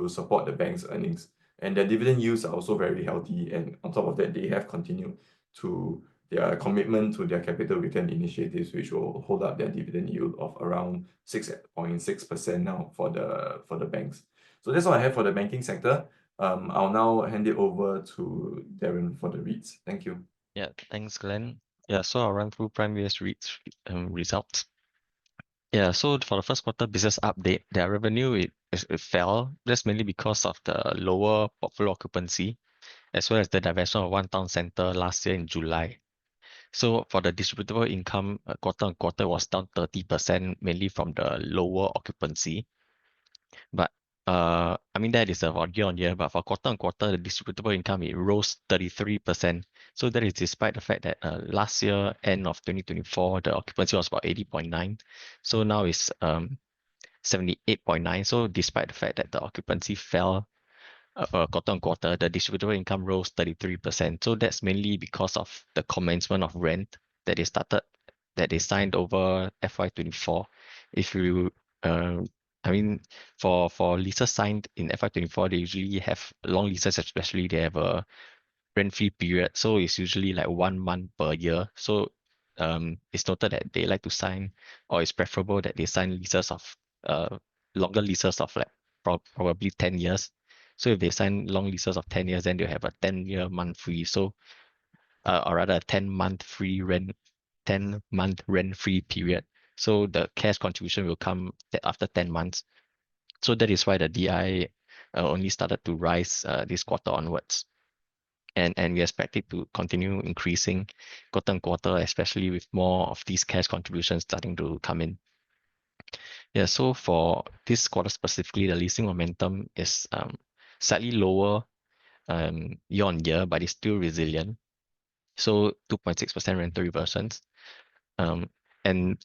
support the bank's earnings. And their dividend yields are also very healthy. And on top of that, they have continued to their commitment to their capital return initiatives, which will hold up their dividend yield of around 6.6% now for the banks. So that's all I have for the banking sector. I'll now hand it over to Darren for the REITs. Thank you. Yeah, thanks, Glenn. Yeah, so I'll run through Prime US REITs results. Yeah, so for the first quarter business update, their revenue it fell. That's mainly because of the lower portfolio occupancy, as well as the divestment of one town center last year in July. So for the distributable income, quarter on quarter was down 30%, mainly from the lower occupancy. But I mean, that is about year on year, but for quarter on quarter, the distributable income, it rose 33%. So that is despite the fact that last year, end of 2024, the occupancy was about 80.9. So now it's 78.9. So despite the fact that the occupancy fell quarter on quarter, the distributable income rose 33%. So that's mainly because of the commencement of rent that they signed over FY24. If you I mean, for leases signed in FY24, they usually have long leases, especially they have a rent-free period. So it's usually like 1 month per year. So it's noted that they like to sign, or it's preferable that they sign leases of longer leases of like probably 10 years. So if they sign long leases of 10 years, then they'll have a 10-year month free. So or rather a 10-month rent-free period. So the cash contribution will come after 10 months. So that is why the DI only started to rise this quarter onwards. And we expect it to continue increasing quarter on quarter, especially with more of these cash contributions starting to come in. Yeah, so for this quarter specifically, the leasing momentum is slightly lower year on year, but it's still resilient. So 2.6% rental reversions. And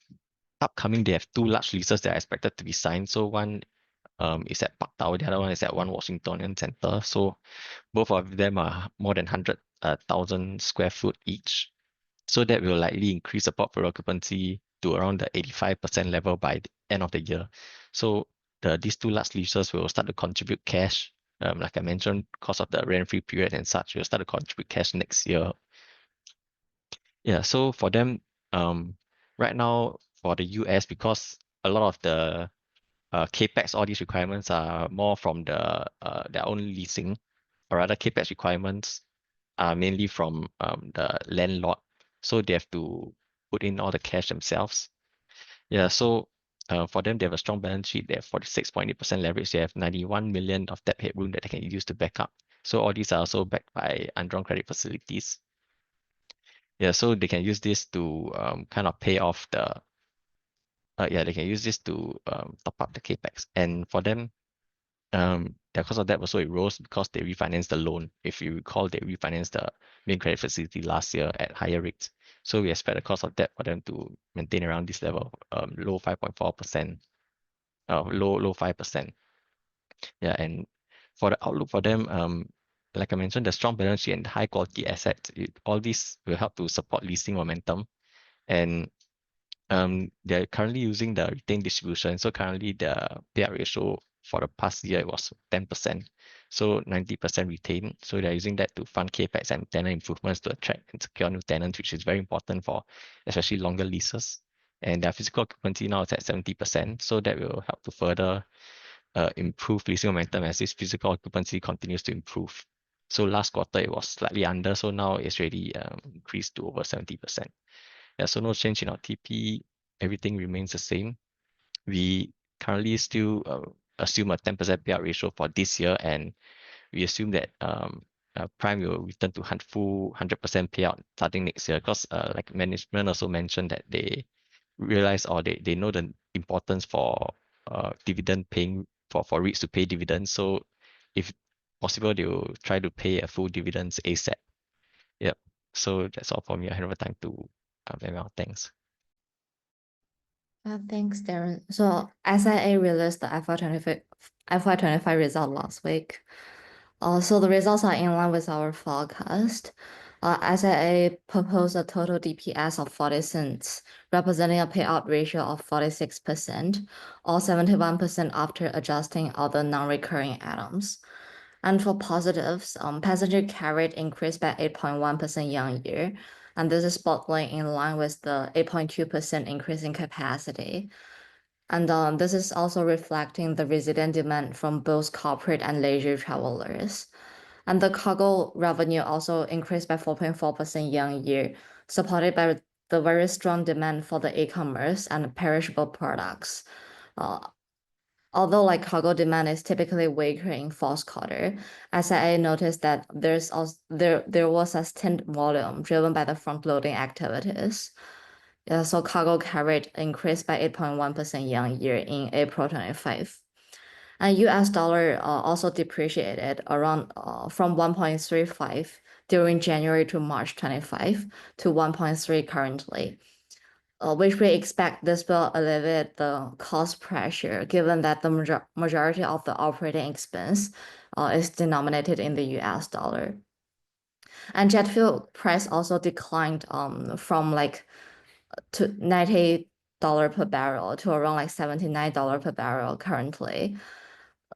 upcoming, they have 2 large leases that are expected to be signed. So one is at Park Tower, the other one is at One Washington Center. So both of them are more than 100,000 square foot each. So that will likely increase the portfolio occupancy to around the 85% level by the end of the year. So these 2 large leases will start to contribute cash. Like I mentioned, because of the rent-free period and such, will start to contribute cash next year. Yeah, so for them, right now for the US, because a lot of the capex, all these requirements are more from their own leasing, or rather capex requirements are mainly from the landlord. So they have to put in all the cash themselves. Yeah, so for them, they have a strong balance sheet. They have 46.8% leverage. They have 91 million of debt headroom that they can use to back up. So all these are also backed by undrawn credit facilities. Yeah, so they can use this to kind of pay off the they can use this to top up the capex. And for them, their cost of debt also it rose because they refinanced the loan. If you recall, they refinanced the main credit facility last year at higher rates. So we expect the cost of debt for them to maintain around this level, low 5.4%, low 5%. Yeah, and for the outlook for them, like I mentioned, the strong balance sheet and high quality assets, all this will help to support leasing momentum. And they're currently using the retained distribution. So currently the payout ratio for the past year was 10%. So 90% retained. So they're using that to fund capex and tenant improvements to attract and secure new tenants, which is very important for especially longer leases. And their physical occupancy now is at 70%. So that will help to further improve leasing momentum as this physical occupancy continues to improve. So last quarter it was slightly under, so now it's already increased to over 70%. Yeah, so no change in our TP. Everything remains the same. We currently still assume a 10% payout ratio for this year, and we assume that Prime will return to full 100% payout starting next year. Because like management also mentioned that they realize or they know the importance for dividend paying for REITs to pay dividends. So if possible, they will try to pay a full dividends ASAP. Yep. So that's all for me. I hand over time to Emma. Thanks. Thanks, Darren. So SIA released the FY25 result last week. So the results are in line with our forecast. SIA proposed a total DPS of 40 cents, representing a payout ratio of 46%, or 71% after adjusting other non-recurring items. And for positives, passenger carried increased by 8.1% year-on-year, and this is broadly in line with the 8.2% increase in capacity. And this is also reflecting the resident demand from both corporate and leisure travelers. And the cargo revenue also increased by 4.4% year-on-year, supported by the very strong demand for the e-commerce and perishable products. Although like cargo demand is typically weaker in fourth quarter, SIA noticed that there was sustained volume driven by the front-loading activities. So cargo carried increased by 8.1% year-on-year in April 25. And US dollar also depreciated around from 1.35 during January to March 25 to 1.3 currently. Which we expect this will alleviate the cost pressure given that the majority of the operating expense is denominated in the US dollar. And jet fuel price also declined from like to $90 per barrel to around like $79 per barrel currently.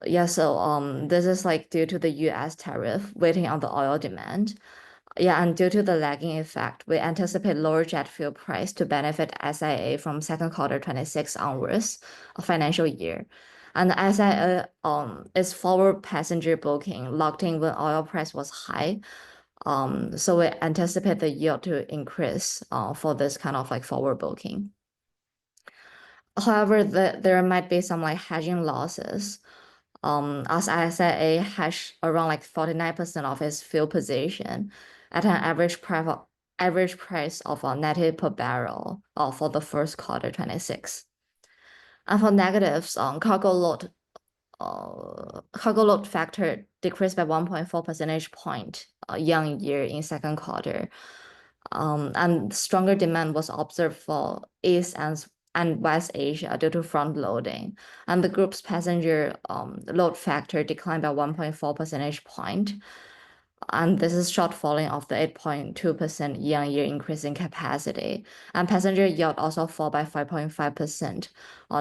Yeah, so this is like due to the US tariff waiting on the oil demand. Yeah, and due to the lagging effect, we anticipate lower jet fuel price to benefit SIA from second quarter 26 onwards of financial year. And the SIA is forward passenger booking locked in when oil price was high. So we anticipate the yield to increase for this kind of like forward booking. However, there might be some like hedging losses. As SIA hedged around like 49% of its fuel position at an average price of negative per barrel for the first quarter 26. And for negatives, cargo load factor decreased by 1.4 percentage point year-on-year in second quarter. And stronger demand was observed for East and West Asia due to front loading, and the group's passenger load factor declined by 1.4 percentage point. And this is shortfalling of the 8.2% year-on-year increase in capacity. And passenger yield also fall by 5.5%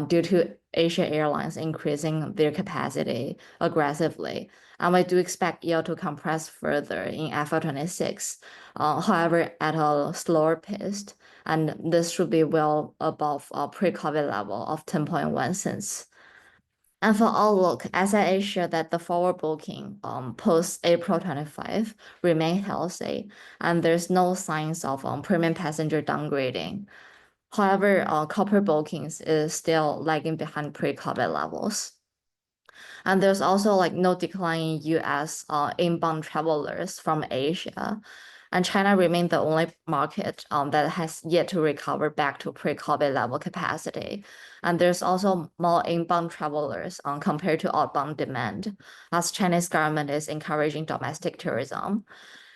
due to Asia Airlines increasing their capacity aggressively. And we do expect yield to compress further in FY26, however, at a slower pace. And this should be well above pre-COVID level of 10.1 cents. And for outlook, SIA shared that the forward booking post-April 25 remain healthy, and there's no signs of premium passenger downgrading. However, corporate bookings is still lagging behind pre-COVID levels. And there's also like no decline in US inbound travelers from Asia. And China remained the only market that has yet to recover back to pre-COVID level capacity. And there's also more inbound travelers compared to outbound demand, as Chinese government is encouraging domestic tourism.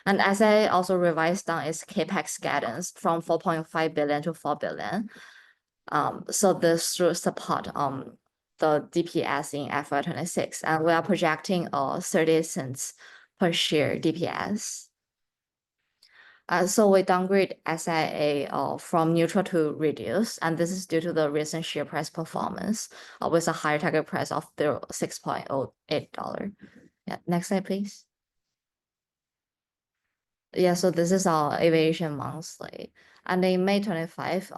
And SIA also revised down its capex guidance from 4.5 billion to 4 billion. So this should support the DPS in FY26, and we are projecting 30 cents per share DPS. So we downgrade SIA from neutral to reduce, and this is due to the recent share price performance with a higher target price of $6.08. Yeah, next slide, please. Yeah, so this is our aviation monthly. And in May 25,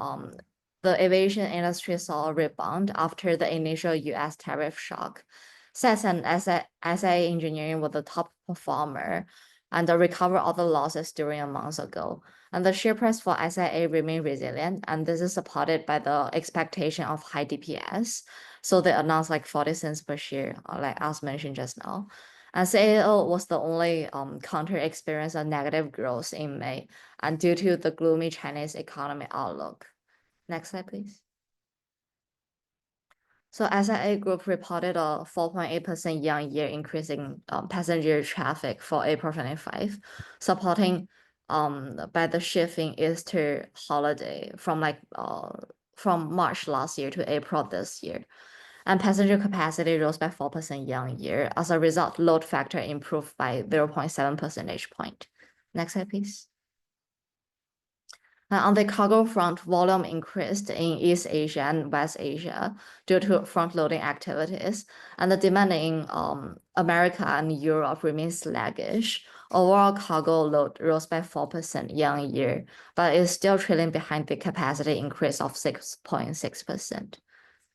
the aviation industry saw a rebound after the initial US tariff shock. SES and SIA Engineering were the top performer and recovered all the losses during a month ago. And the share price for SIA remained resilient, and this is supported by the expectation of high DPS. So they announced like 40 cents per share, like as mentioned just now. And CAO was the only counter experience a negative growth in May, and due to the gloomy Chinese economy outlook. Next slide, please. So SIA Group reported a 4.8% year-on-year increase in passenger traffic for April 25, supporting by the shift in Easter holiday from March last year to April this year. And passenger capacity rose by 4% year-on-year. As a result, load factor improved by 0.7 percentage point. Next slide, please. On the cargo front, volume increased in East Asia and West Asia due to front-loading activities, and the demand in America and Europe remains sluggish. Overall cargo load rose by 4% year-on-year, but is still trailing behind the capacity increase of 6.6%.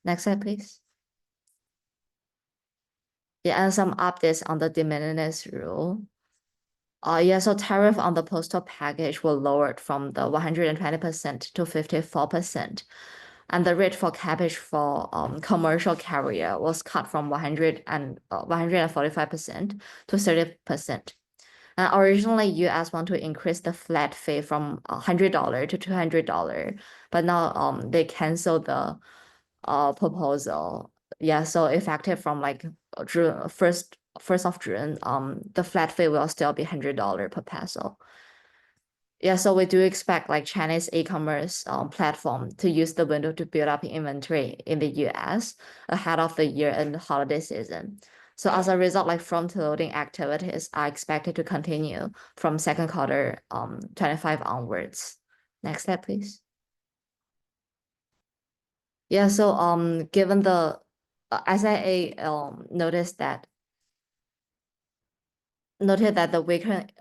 Next slide, please. Yeah, and some updates on the de minimis rule. Yeah, so tariff on the postal package were lowered from the 120% to 54%. And the rate for cabbage for commercial carrier was cut from 145% to 30%. Originally, US want to increase the flat fee from $100 to $200, but now they canceled the proposal. Yeah, so effective from like June 1st of June, the flat fee will still be $100 per parcel. Yeah, so we do expect like Chinese e-commerce platform to use the window to build up inventory in the US ahead of the year-end holiday season. So as a result, like front-loading activities are expected to continue from second quarter 25 onwards. Next slide, please. Yeah, so given the SIA noted that the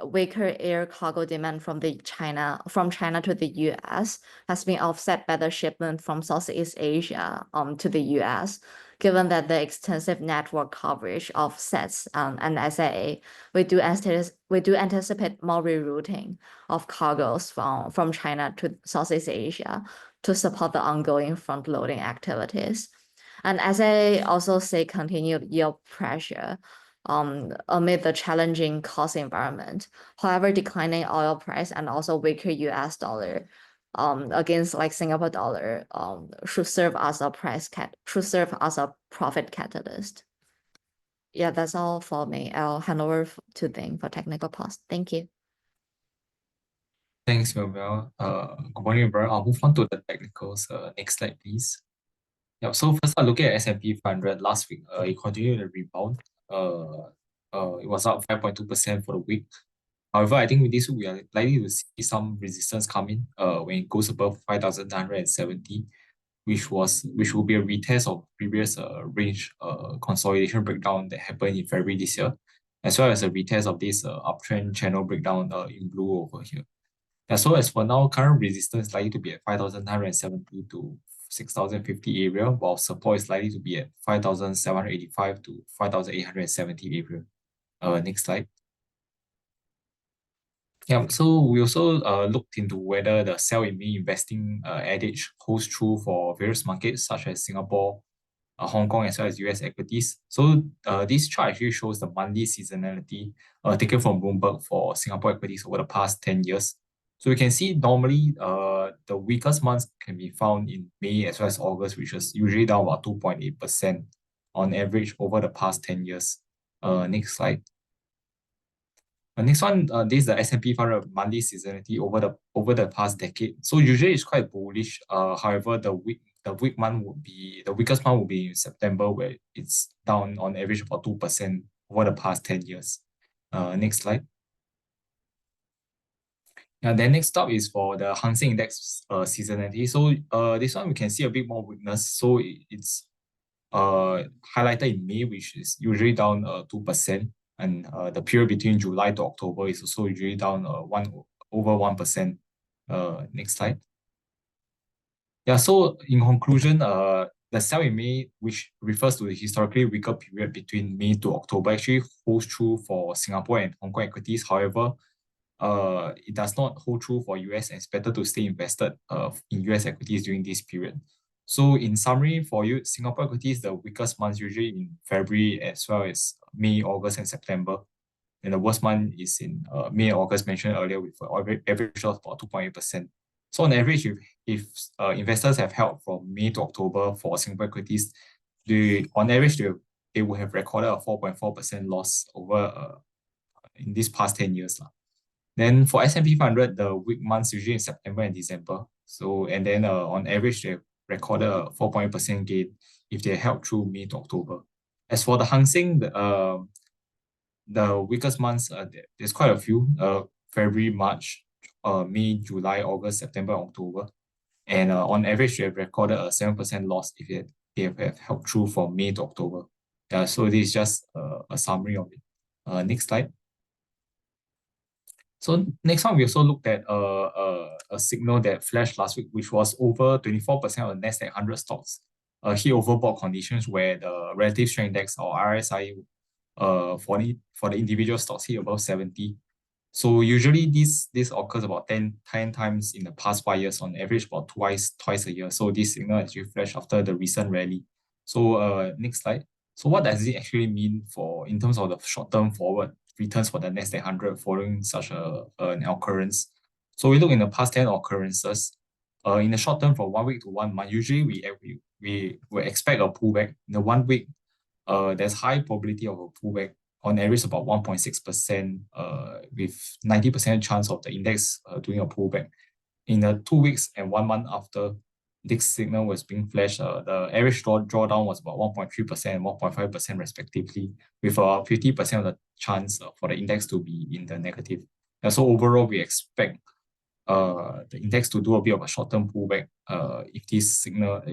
weaker air cargo demand from China to the US has been offset by the shipment from Southeast Asia to the US. Given that the extensive network coverage of SES and SIA, we do anticipate more rerouting of cargoes from China to Southeast Asia to support the ongoing front-loading activities. And SIA also see continued yield pressure amid the challenging cost environment. However, declining oil price and also weaker US dollar against like Singapore dollar should serve as a profit catalyst. Yeah, that's all for me. I'll hand over to Ding for technical pause. Thank you. Thanks, Mabel. Good morning, everyone. I'll move on to the technicals. Next slide, please. Yeah, so first looking at S&P 500 last week, it continued to rebound. It was up 5.2% for the week. However, I think with this week, we are likely to see some resistance coming when it goes above 5,970, which will be a retest of previous range consolidation breakdown that happened in February this year, as well as a retest of this uptrend channel breakdown in blue over here. Yeah, so as for now, current resistance is likely to be at 5,970 to 6,050 area, while support is likely to be at 5,785 to 5,870 area. Next slide. Yeah, so we also looked into whether the sell in May investing adage holds true for various markets such as Singapore, Hong Kong as well as US equities. So this chart actually shows the monthly seasonality taken from Bloomberg for Singapore equities over the past 10 years. So you can see normally the weakest months can be found in May as well as August, which is usually down about 2.8% on average over the past 10 years. Next slide. Next one, this is the S&P 500 monthly seasonality over the past decade. So usually it's quite bullish. However, the weakest month would be in September, where it's down on average about 2% over the past 10 years. Next slide. And then next up is for the Hang Seng Index seasonality. So this one we can see a bit more weakness. So it's highlighted in May, which is usually down 2%. And the period between July to October is also usually down over 1%. Next slide. Yeah, so in conclusion, the sell in May, which refers to the historically weaker period between May to October, actually holds true for Singapore and Hong Kong equities. However, it does not hold true for US, and it's better to stay invested in US equities during this period. So in summary, for you, Singapore equities, the weakest months usually in February as well as May, August, and September. And the worst month is in May, August, mentioned earlier, with an average of about 2.8%. So on average, if investors have held from May to October for Singapore equities, on average, they will have recorded a 4.4% loss over in these past 10 years. Then for S&P 500, the weak months usually in September and December. So, and then on average, they recorded a 4.8% gain if they held through May to October. As for the Hang Seng, the weakest months, there's quite a few, February, March, May, July, August, September, October. And on average, they have recorded a 7% loss if they have held through from May to October. So this is just a summary of it. Next slide. So next one, we also looked at a signal that flashed last week, which was over 24% of the Nasdaq 100 stocks hit overbought conditions, where the relative strength index or RSI for the individual stocks hit above 70. So usually this occurs about 10 times in the past 5 years, on average about twice a year. So this signal actually flashed after the recent rally. So next slide. So what does it actually mean in terms of the short-term forward returns for the Nasdaq 100 following such an occurrence? So we look in the past 10 occurrences. In the short term, from 1 week to 1 month, usually we will expect a pullback. In the 1 week, there's high probability of a pullback, on average about 1.6%, with 90% chance of the index doing a pullback. In the 2 weeks and 1 month after this signal was being flashed, the average drawdown was about 1.3% and 1.5% respectively, with 50% of the chance for the index to be in the negative. So overall, we expect the index to do a bit of a short-term pullback if this signal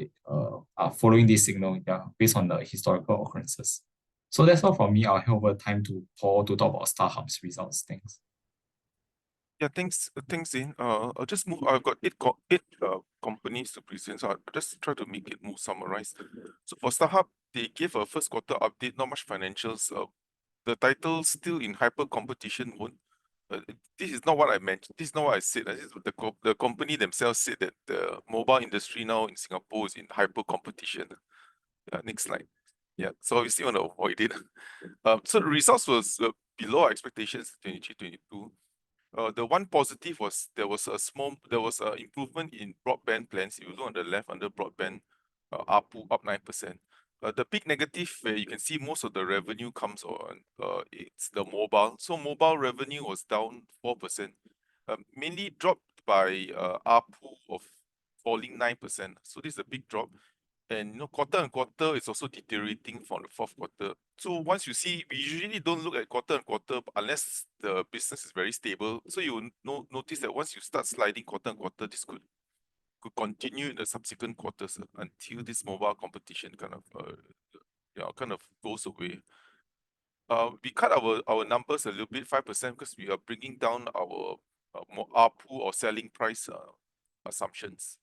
following this signal, based on the historical occurrences. So that's all from me. I'll hand over time to Paul to talk about Starhub's results. Thanks. Yeah, thanks, Zin. I'll just move. I've got eight companies to present, so I'll just try to make it more summarized. So for Starhub, they gave a first quarter update, not much financials. The title still in hyper competition mode. This is not what I meant. This is not what I said. The company themselves said that the mobile industry now in Singapore is in hyper competition. Next slide. Yeah, so obviously want to avoid it. So the results was below our expectations, 23-22. The one positive was there was an improvement in broadband plans. If you look on the left under broadband, ARPU up 9%. The big negative, where you can see most of the revenue comes on, it's the mobile. So mobile revenue was down 4%, mainly dropped by ARPU of falling 9%. So this is a big drop. And quarter on quarter is also deteriorating from the fourth quarter. So once you see, we usually don't look at quarter on quarter unless the business is very stable. So you will notice that once you start sliding quarter on quarter, this could continue in the subsequent quarters until this mobile competition kind of goes away. We cut our numbers a little bit, 5%, because we are bringing down our ARPU or selling price assumptions.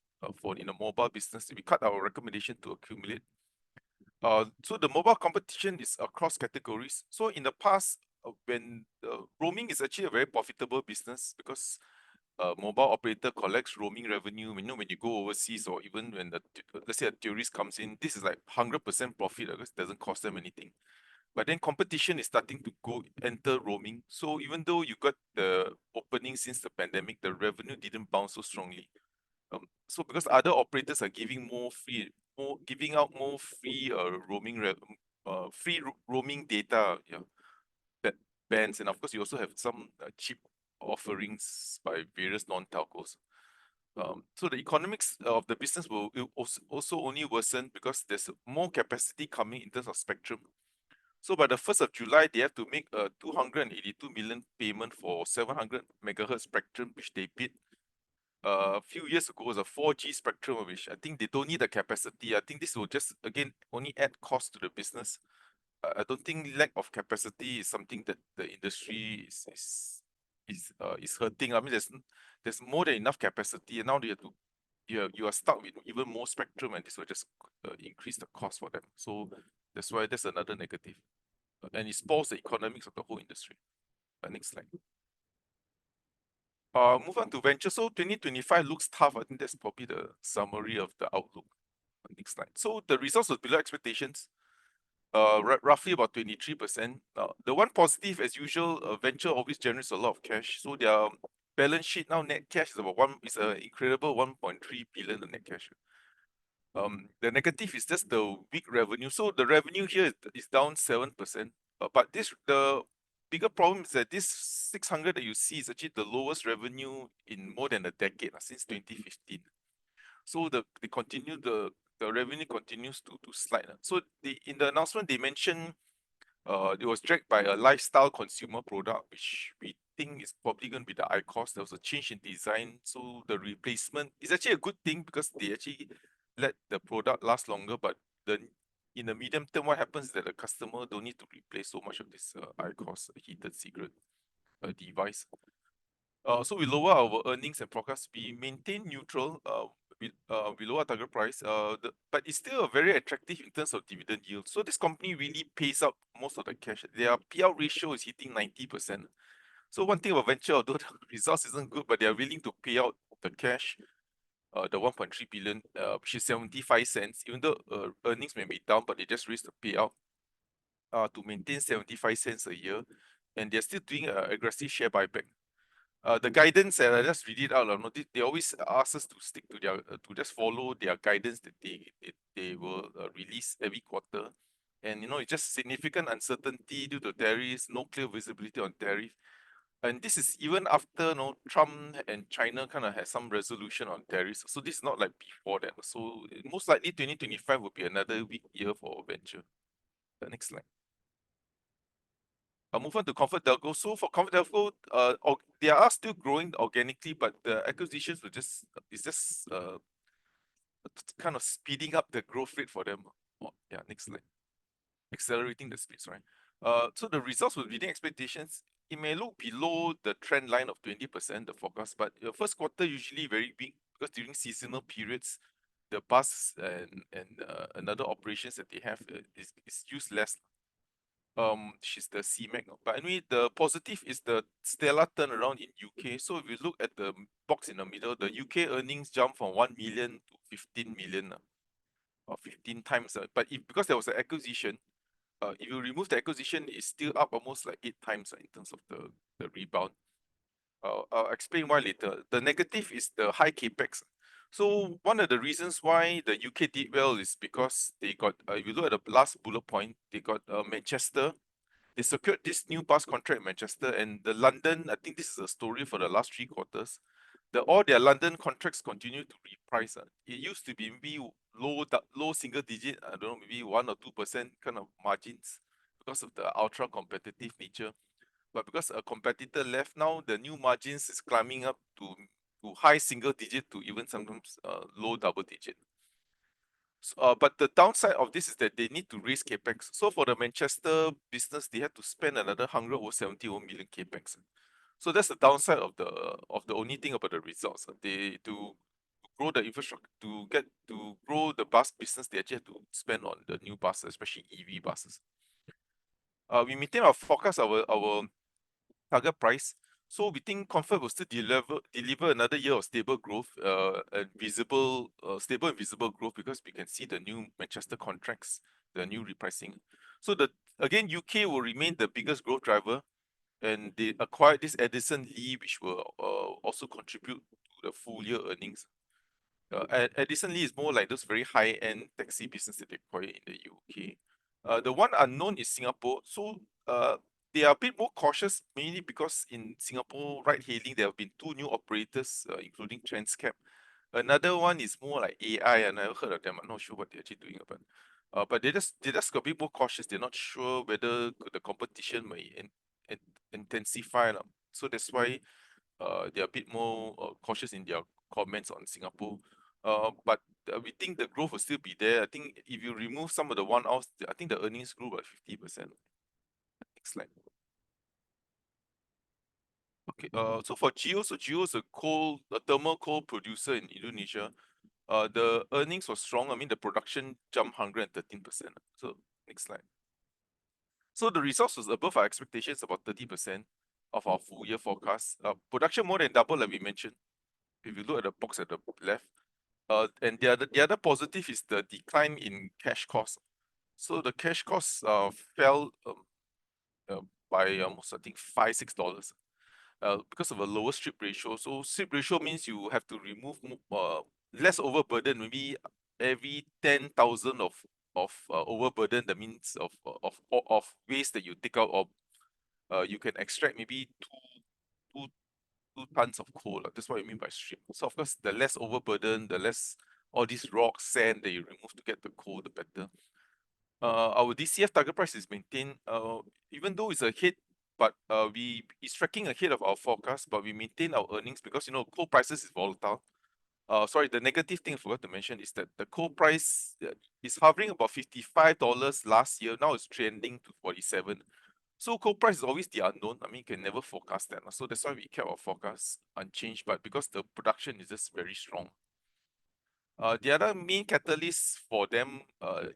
In a mobile business, we cut our recommendation to accumulate. So the mobile competition is across categories. So in the past, when roaming is actually a very profitable business, because a mobile operator collects roaming revenue, when you go overseas, or even when let's say a tourist comes in, this is like 100% profit because it doesn't cost them anything. But then competition is starting to enter roaming. So even though you got the opening since the pandemic, the revenue didn't bounce so strongly. So because other operators are giving giving out more free roaming data, bands, and of course you also have some cheap offerings by various non-telcos. So the economics of the business will also only worsen because there's more capacity coming in terms of spectrum. So by the 1st of July, they have to make a 282 million payment for 700 megahertz spectrum, which they bid a few years ago was a 4G spectrum, which I think they don't need the capacity. I think this will just, again, only add cost to the business. I don't think lack of capacity is something that the industry is hurting. I mean, there's more than enough capacity, and now you are stuck with even more spectrum, and this will just increase the cost for them. So that's why that's another negative, and it spoils the economics of the whole industry. Next slide. Move on to venture. So 2025 looks tough. I think that's probably the summary of the outlook. Next slide. So the results was below expectations. Roughly about 23%. The one positive, as usual, venture always generates a lot of cash. So their balance sheet now, net cash is about an incredible 1.3 billion of net cash. The negative is just the weak revenue. So the revenue here is down 7%. But the bigger problem is that this 600 that you see is actually the lowest revenue in more than a decade, since 2015. So the revenue continues to slide. So in the announcement they mentioned it was dragged by a lifestyle consumer product, which we think is probably going to be the IQOS. There was a change in design, so the replacement is actually a good thing because they actually let the product last longer. But in the medium term, what happens is that the customer don't need to replace so much of this IQOS heated cigarette device. So we lower our earnings and forecast. We maintain neutral. We lower target price. But it's still a very attractive in terms of dividend yield. So this company really pays out most of the cash. Their payout ratio is hitting 90%. So one thing about venture, although the results isn't good, but they are willing to pay out the cash, the 1.3 billion, which is 75 cents. Even though earnings may be down, but they just raised the payout to maintain 75 cents a year, and they're still doing an aggressive share buyback. The guidance, and I just read it out. They always ask us to stick to to just follow their guidance that they will release every quarter. And it's just significant uncertainty due to tariffs, no clear visibility on tariff. And this is even after Trump and China kind of had some resolution on tariffs. So this is not like before that. So most likely 2025 will be another weak year for venture. The next slide. I'll move on to ComfortDelGro. So for ComfortDelGro, they are still growing organically, but the acquisitions is just kind of speeding up the growth rate for them. Yeah, next slide. Accelerating the speeds, right? So the results were within expectations. It may look below the trend line of 20%, the forecast, but the first quarter usually very big because during seasonal periods, the bus and other operations that they have is used less. She's the CMAC. But anyway, the positive is the stellar turnaround in UK. So if you look at the box in the middle, the UK earnings jumped from 1 million to 15 million, or 15 times. But because there was an acquisition, if you remove the acquisition, it's still up almost like 8 times in terms of the rebound. I'll explain why later. The negative is the high capex. So one of the reasons why the UK did well is because they got, if you look at the last bullet point, they got Manchester. They secured this new bus contract in Manchester, and the London, I think this is a story for the last 3 quarters. All their London contracts continue to reprice. It used to be maybe low single digit, I don't know, maybe 1 or 2% kind of margins because of the ultra competitive nature. But because a competitor left, now the new margins is climbing up to high single digit to even sometimes low double digit. But the downside of this is that they need to raise capex. So for the Manchester business, they had to spend another 171 million capex. So that's the downside of the only thing about the results. To grow the infrastructure, to grow the bus business, they actually have to spend on the new buses, especially EV buses. We maintain our forecast, our target price. So we think Comfort will still deliver another year of stable growth, and stable and visible growth, because we can see the new Manchester contracts, the new repricing. So again, UK will remain the biggest growth driver, and they acquired this Edison Lee, which will also contribute to the full year earnings. And Edison Lee is more like those very high-end taxi business that they acquire in the UK. The one unknown is Singapore. So they are a bit more cautious, mainly because in Singapore ride-hailing, there have been 2 new operators, including Transcap. Another one is more like AI, and I've heard of them. I'm not sure what they're actually doing about. But they just got a bit more cautious. They're not sure whether the competition may intensify. So that's why they're a bit more cautious in their comments on Singapore. But we think the growth will still be there. I think if you remove some of the one-offs, I think the earnings grew by 50%. Next slide. Okay, so for Geo, Geo is a thermal coal producer in Indonesia. The earnings were strong. I mean, the production jumped 113%. So next slide. So the results was above our expectations, about 30% of our full year forecast. Production more than double, like we mentioned. If you look at the box at the left. And the other positive is the decline in cash costs. So the cash costs fell by almost, I think, $5-6 because of a lower strip ratio. So strip ratio means you have to remove less overburden. Maybe every 10,000 of overburden, that means of waste that you take out, or you can extract maybe two tons of coal. That's what I mean by strip. So of course, the less overburden, the less all these rocks, sand that you remove to get the coal, the better. Our DCF target price is maintained, even though it's ahead, but it's tracking ahead of our forecast, but we maintain our earnings because, coal prices is volatile. Sorry, the negative thing I forgot to mention is that the coal price is hovering about $55 last year. Now it's trending to 47. So coal price is always the unknown. I mean, you can never forecast that. So that's why we kept our forecast unchanged, but because the production is just very strong. The other main catalyst for them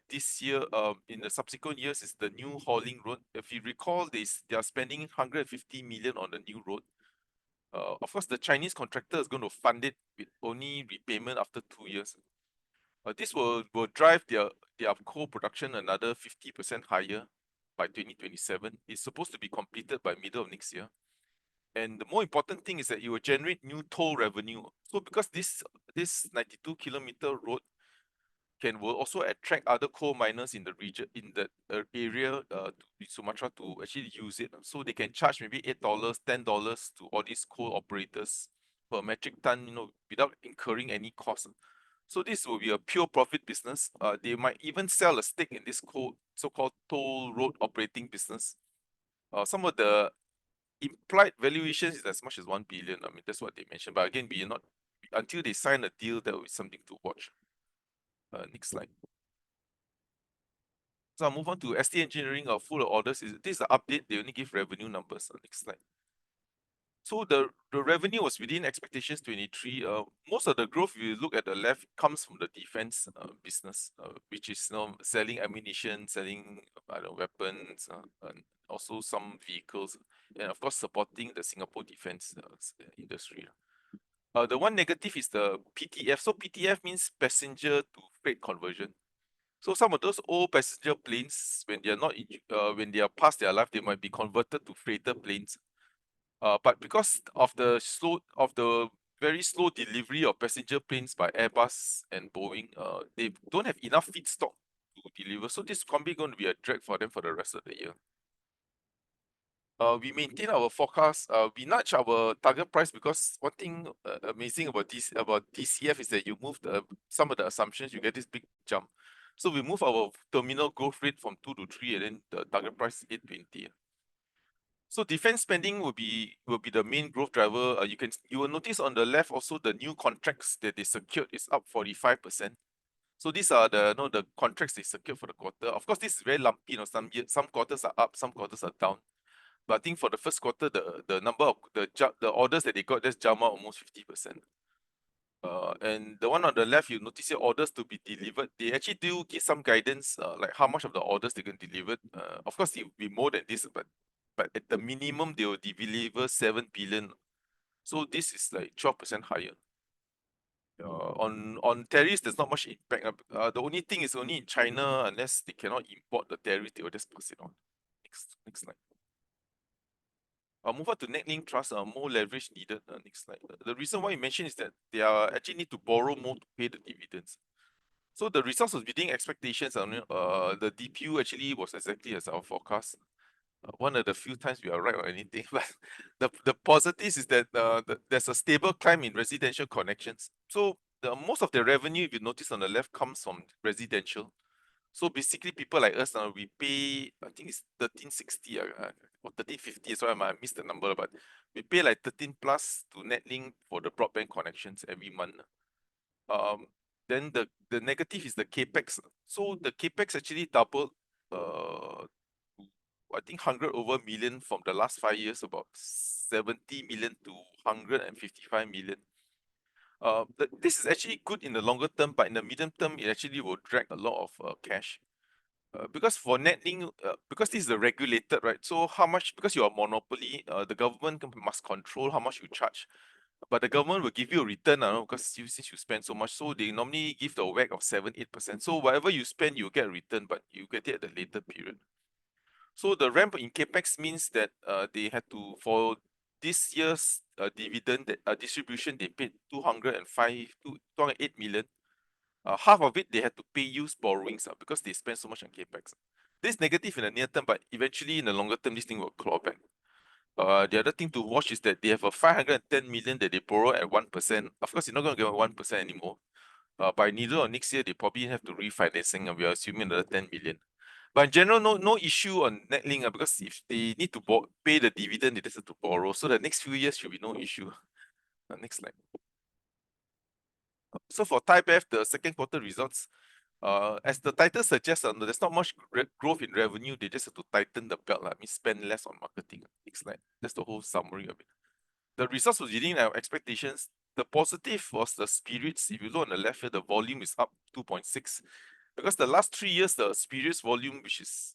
this year, in the subsequent years, is the new hauling road. If you recall, they are spending 150 million on the new road. Of course, the Chinese contractor is going to fund it with only repayment after 2 years. This will drive their coal production another 50% higher by 2027. It's supposed to be completed by middle of next year. And the more important thing is that it will generate new toll revenue. So because this 92-kilometer road will also attract other coal miners in the region, in the area, to Sumatra, to actually use it. So they can charge maybe $8, $10 to all these coal operators per metric ton, without incurring any cost. So this will be a pure profit business. They might even sell a stake in this so-called toll road operating business. Some of the implied valuations is as much as 1 billion. I mean, that's what they mentioned. But again, we are not, until they sign a deal, that will be something to watch. Next slide. So I'll move on to ST Engineering, full of orders. This is the update. They only give revenue numbers. Next slide. So the revenue was within expectations 23. Most of the growth, if you look at the left, comes from the defense business, which is selling ammunition, selling weapons, and also some vehicles, and of course supporting the Singapore defense industry. The one negative is the PTF. So PTF means passenger to freight conversion. So some of those old passenger planes, when they are not when they are past their life, they might be converted to freighter planes. But because of the very slow delivery of passenger planes by Airbus and Boeing, they don't have enough feedstock to deliver. So this is probably going to be a drag for them for the rest of the year. We maintain our forecast. We nudge our target price because one thing amazing about DCF is that you move some of the assumptions, you get this big jump. So we move our terminal growth rate from 2 to 3, and then the target price is 820. So defense spending will be the main growth driver. You will notice on the left also the new contracts that they secured is up 45%. So these are the contracts they secured for the quarter. Of course, this is very lumpy. Some quarters are up, some quarters are down. But I think for the first quarter, the number of the orders that they got just jumped out almost 50%. And the one on the left, you notice your orders to be delivered. They actually do give some guidance, like how much of the orders they can deliver. Of course, it will be more than this, but but at the minimum they will deliver 7 billion. So this is like 12% higher. On tariffs, there's not much impact. The only thing is only in China, unless they cannot import the tariff, they will just pass it on. Next slide. I'll move on to Netlink Trust, more leverage needed. Next slide. The reason why you mentioned is that they are actually need to borrow more to pay the dividends. So the results was within expectations. The DPU actually was exactly as our forecast. One of the few times we are right on anything, but the positives is that there's a stable climb in residential connections. So most of the revenue, if you notice on the left, comes from residential. So basically, people like us, we pay, I think it's 1360 or 1350. So I missed the number, but we pay like 13 plus to Netlink for the broadband connections every month. Then the negative is the capex. So the capex actually doubled. I think 100 over million from the last 5 years, about 70 million to 155 million. This is actually good in the longer term, but in the medium term, it actually will drag a lot of cash. Because for Netlink, because this is a regulated, right? So how much, because you are a monopoly, the government must control how much you charge. But the government will give you a return, because since you spend so much, so they normally give the WACC of 7-8%. So whatever you spend, you get a return, but you get it at a later period. So the ramp in capex means that they had to, for this year's dividend distribution, they paid 208 million. Half of it they had to pay use borrowings because they spent so much on capex. This is negative in the near term, but eventually in the longer term, this thing will claw back. The other thing to watch is that they have a 510 million that they borrow at 1%. Of course, you're not going to get 1% anymore. By middle of next year, they probably have to refinancing, and we are assuming another 10 million. But in general, no issue on Netlink, because if they need to pay the dividend, they just have to borrow. So the next few years should be no issue. Next slide. So for ThaiBev, the second quarter results, as the title suggests, there's not much growth in revenue. They just have to tighten the belt, spend less on marketing. Next slide. That's the whole summary of it. The results was within our expectations. The positive was the spirits. If you look on the left here, the volume is up 2.6. Because the last 3 years, the spirits volume, which is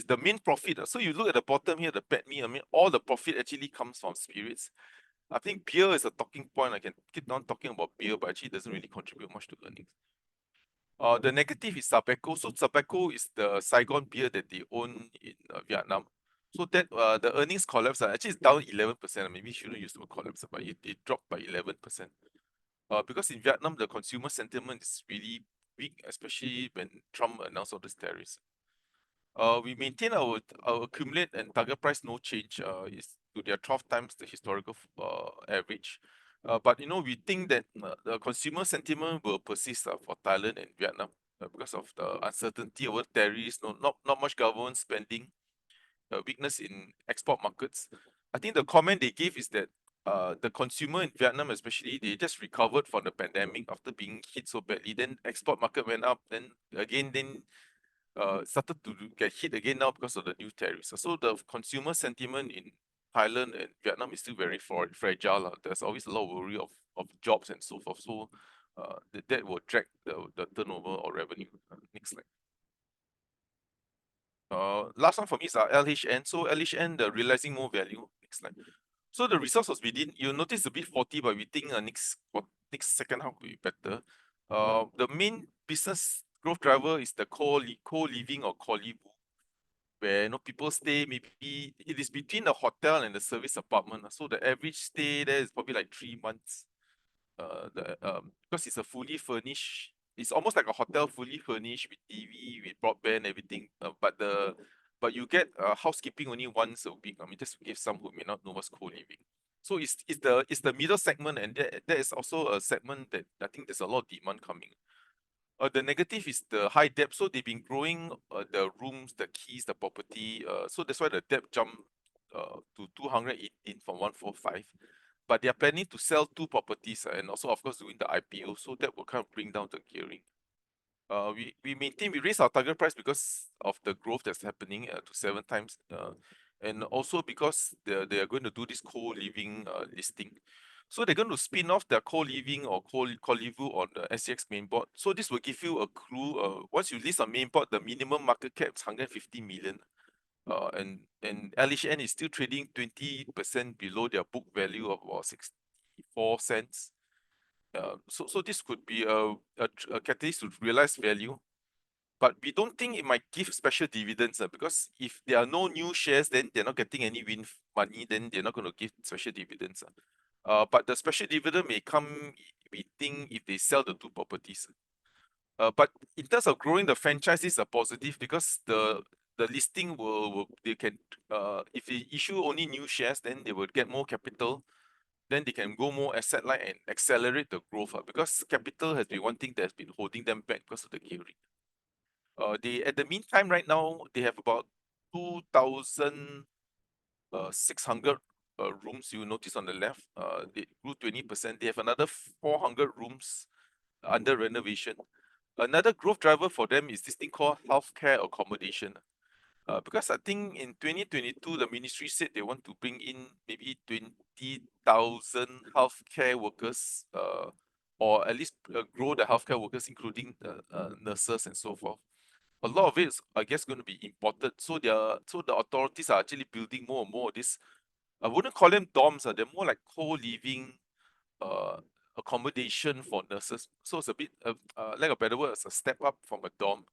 the main profit. So you look at the bottom here, the PATMI, all the profit actually comes from spirits. I think beer is a talking point. I can keep on talking about beer, but actually it doesn't really contribute much to earnings. The negative is Sabeco. So Sabeco is the Saigon beer that they own in Vietnam. So that the earnings collapse actually is down 11%. Maybe you shouldn't use the word collapse, but it dropped by 11%. Because in Vietnam, the consumer sentiment is really weak, especially when Trump announced all these tariffs. We maintain our accumulate and target price no change. Is to their 12 times the historical average. But we think that the consumer sentiment will persist for Thailand and Vietnam because of the uncertainty over tariffs. Not much government spending, weakness in export markets. I think the comment they give is that the consumer in Vietnam, especially, they just recovered from the pandemic after being hit so badly. Then export market went up. Then started to get hit again now because of the new tariffs. So the consumer sentiment in Thailand and Vietnam is still very fragile. There's always a lot of worry of jobs and so forth. So that will drag the turnover or revenue. Next slide. Last one for me is LHN. So LHN, the realizing more value. Next slide. So the results was within, you'll notice a bit faulty, but we think next second half will be better. The main business growth driver is the co-living or co-livu, where people stay, maybe it is between the hotel and the service apartment. So the average stay there is probably like 3 months. Because it's a fully furnished, it's almost like a hotel, fully furnished with TV, with broadband, everything. But you get housekeeping only once a week. Just to give some who may not know what's co-living. So it's the middle segment, and that is also a segment that I think there's a lot of demand coming. The negative is the high debt. So they've been growing the rooms, the keys, the property. So that's why the debt jumped to 218 from 145. But they are planning to sell 2 properties and also, of course, doing the IPO. So that will kind of bring down the gearing. We raise our target price because of the growth that's happening to 7 times. And also because they are going to do this co-living listing. So they're going to spin off their co-living or co-livu on the SCX main board. So this will give you a clue. Once you list on main board, the minimum market cap is 150 million. And LHN is still trading 20% below their book value of about 64 cents. So this could be a catalyst to realize value, but we don't think it might give special dividends because if there are no new shares, then they're not getting any win money, then they're not going to give special dividends. But the special dividend may come, we think, if they sell the two properties. But in terms of growing the franchise, is a positive because the listing will they can if they issue only new shares, then they will get more capital, then they can go more asset light and accelerate the growth because capital has been one thing that's been holding them back because of the gearing. They at the meantime right now they have about 2,600 rooms. You notice on the left, they grew 20%. They have another 400 rooms under renovation. Another growth driver for them is this thing called healthcare accommodation. Because I think in 2022, the ministry said they want to bring in maybe 20,000 healthcare workers, or at least grow the healthcare workers, including nurses and so forth. A lot of it is, I guess, going to be imported. So the authorities are actually building more and more of this. I wouldn't call them dorms. They're more like co-living accommodation for nurses. So it's a bit, like a better word, it's a step up from a dorm.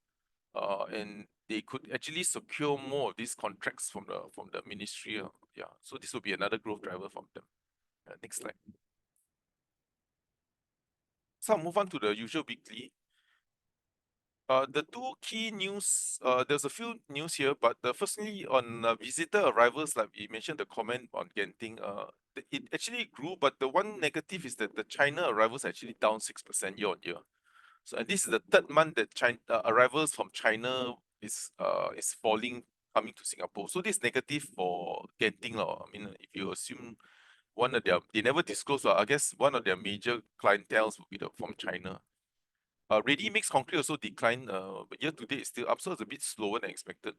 And they could actually secure more of these contracts from the ministry. Yeah, so this will be another growth driver from them. Next slide. So I'll move on to the usual weekly. The two key news, there's a few news here, but firstly on visitor arrivals, like we mentioned the comment on Genting, it actually grew, but the one negative is that the China arrivals actually down 6% year on year. So, and this is the third month that China arrivals from China is falling, coming to Singapore. So this is negative for Genting. I mean, if you assume one of their, they never disclose, I guess one of their major clienteles will be from China. Ready mix concrete also declined, but year to date is still up, so it's a bit slower than expected.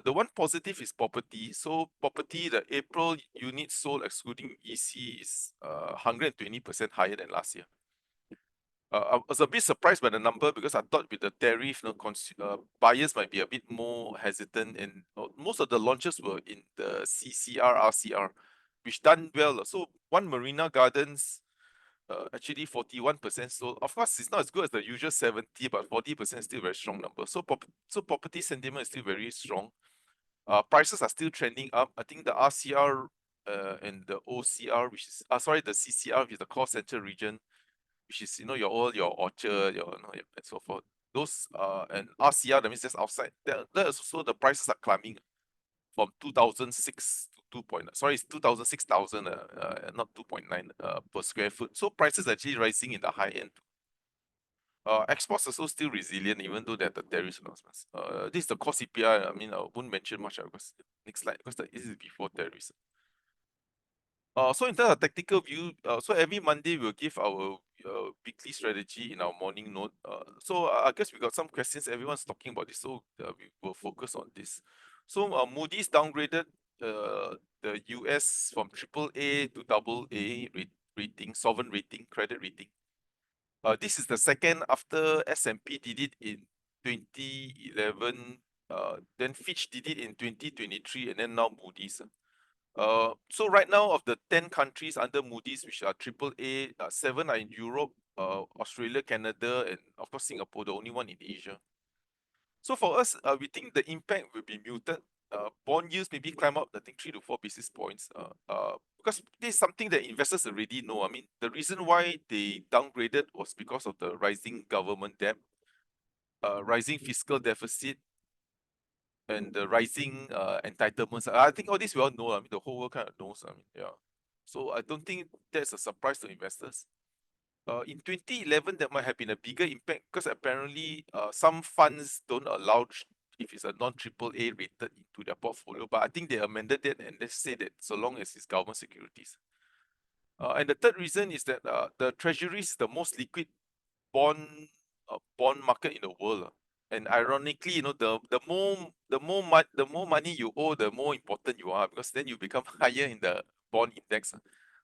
The one positive is property. So property, the April units sold excluding EC is 120% higher than last year. I was a bit surprised by the number because I thought with the tariff, buyers might be a bit more hesitant, and most of the launches were in the CCR, RCR, which done well. So one Marina Gardens, actually 41% sold. Of course, it's not as good as the usual 70, but 40% is still a very strong number. So property sentiment is still very strong. Prices are still trending up. I think the RCR and the OCR, which is the CCR, which is the core center region, which is your Orchard, and so forth. Those and RCR, that means just outside. That's also the prices are climbing from 2006 to 2. Sorry, it's 6,000, not 2.9 per square foot. So prices are actually rising in the high end. Exports are also still resilient even though there are the tariff announcements. This is the core CPI. I mean, I won't mention much because next slide, because this is before tariffs. So in terms of tactical view, so every Monday we'll give our weekly strategy in our morning note. So I guess we got some questions. Everyone's talking about this, so we will focus on this. So Moody's downgraded the US from AAA to AA rating, sovereign rating, credit rating. This is the second after S&P did it in 2011. Then Fitch did it in 2023, and then now Moody's. So right now, of the 10 countries under Moody's, which are AAA, 7 are in Europe, Australia, Canada, and of course Singapore, the only one in Asia. So for us, we think the impact will be muted. Bond yields maybe climb up, I think 3 to 4 basis points. Because this is something that investors already know. I mean, the reason why they downgraded was because of the rising government debt, rising fiscal deficit, and the rising entitlements. I think all this we all know. I mean, the whole world kind of knows. I mean, yeah. So I don't think that's a surprise to investors. In 2011, there might have been a bigger impact because apparently some funds don't allow if it's a non-AAA rated into their portfolio. But I think they amended it and they say that so long as it's government securities. And the third reason is that the treasury is the most liquid bond market in the world. And ironically, the more money you owe, the more important you are, because then you become higher in the bond index.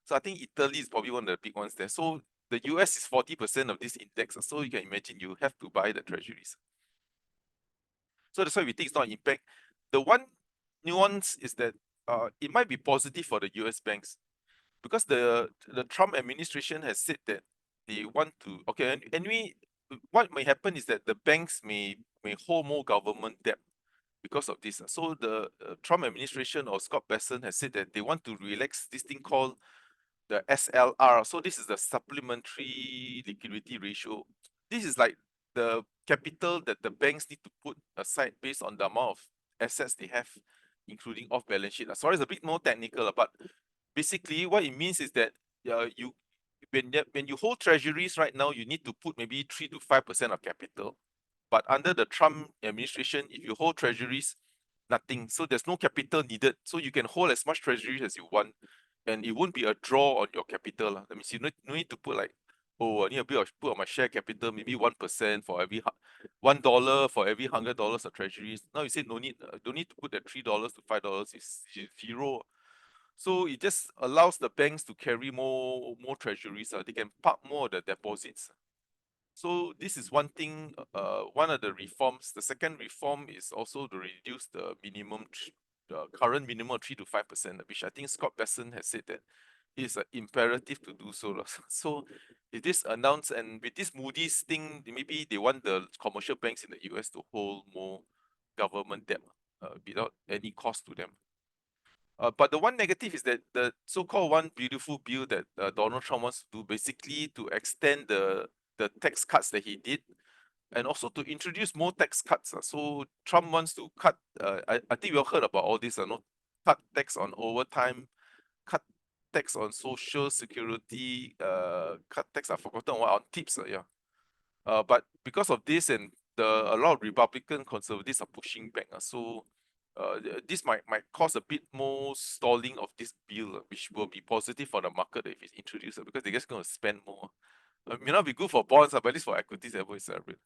So I think Italy is probably one of the big ones there. So the US is 40% of this index. So you can imagine you have to buy the treasuries. So that's why we think it's not an impact. The one nuance is that it might be positive for the US banks because the Trump administration has said that they want to anyway what may happen is that the banks may hold more government debt because of this. So the Trump administration or Scott Bessent has said that they want to relax this thing called the SLR. So this is the supplementary liquidity ratio. This is like the capital that the banks need to put aside based on the amount of assets they have, including off balance sheet. Sorry, it's a bit more technical, but basically what it means is that when you hold treasuries right now, you need to put maybe 3 to 5% of capital. But under the Trump administration, if you hold treasuries, nothing. So there's no capital needed. So you can hold as much treasuries as you want, and it won't be a draw on your capital. That means you no need to put like, oh, I need a bit of put on my share capital, maybe 1% for every $1 for every $100 of treasuries. Now you say no need, don't need to put that $3 to $5. It's zero. So it just allows the banks to carry more treasuries. They can park more of the deposits. So this is one thing, one of the reforms. The second reform is also to reduce the current minimum of 3 to 5%, which I think Scott Bessent has said that is imperative to do so. So it is announced, and with this Moody's thing, maybe they want the commercial banks in the US to hold more government debt without any cost to them. But the one negative is that the so-called one beautiful bill that Donald Trump wants to do, basically to extend the tax cuts that he did, and also to introduce more tax cuts. So Trump wants to cut, I think we all heard about all this, cut tax on overtime, cut tax on social security, cut tax, I've forgotten what, on tips, but because of this, and a lot of Republican conservatives are pushing back, so this might cause a bit more stalling of this bill, which will be positive for the market if it's introduced, because they're just going to spend more. It may not be good for bonds, but at least for equities, everyone celebrate.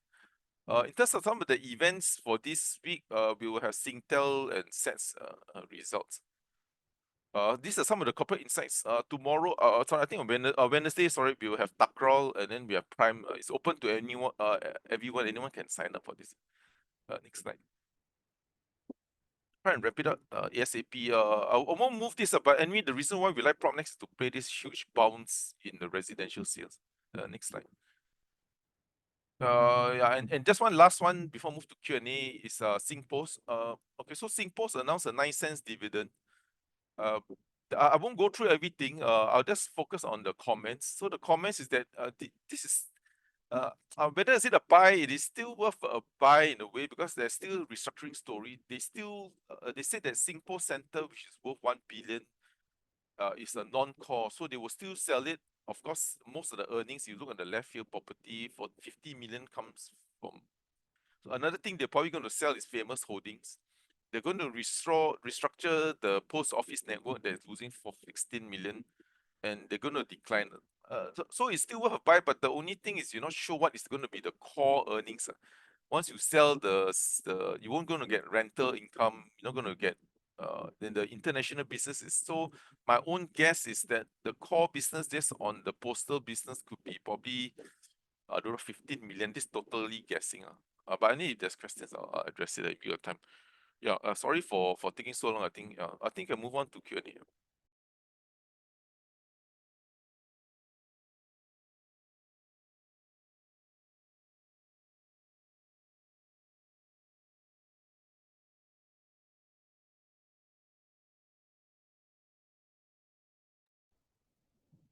In terms of some of the events for this week, we will have Singtel and SET's results. These are some of the corporate insights. Tomorrow, sorry, I think on Wednesday, sorry, we will have Takraw, and then we have Prime. It's open to anyone, anyone can sign up for this. Next slide. Try and wrap it up ASAP. I won't move this up, but anyway, the reason why we like PropNext is to play this huge bounce in the residential sales. Next slide. Yeah, and just one last one before I move to Q&A is SingPost. Okay, so SingPost announced a 9 cents dividend. I won't go through everything. I'll just focus on the comments. So the comments is that this is whether is it a buy, it is still worth a buy in a way, because there's still restructuring story. They still they said that SingPost Center, which is worth 1 billion, is a non-core, so they will still sell it. Of course, most of the earnings, you look at the left field property, for 50 million comes from. So another thing they're probably going to sell is Famous Holdings. They're going to restructure the post office network that's losing for 16 million, and they're going to decline. So it's still worth a buy, but the only thing is you're not sure what is going to be the core earnings. Once you sell you won't going to get rental income. You're not going to get then the international businesses. So my own guess is that the core business just on the postal business could be probably, I don't know, 15 million. This totally guessing. But I need, if there's questions, I'll address it at your time. Yeah, sorry for taking so long. I think I move on to Q&A.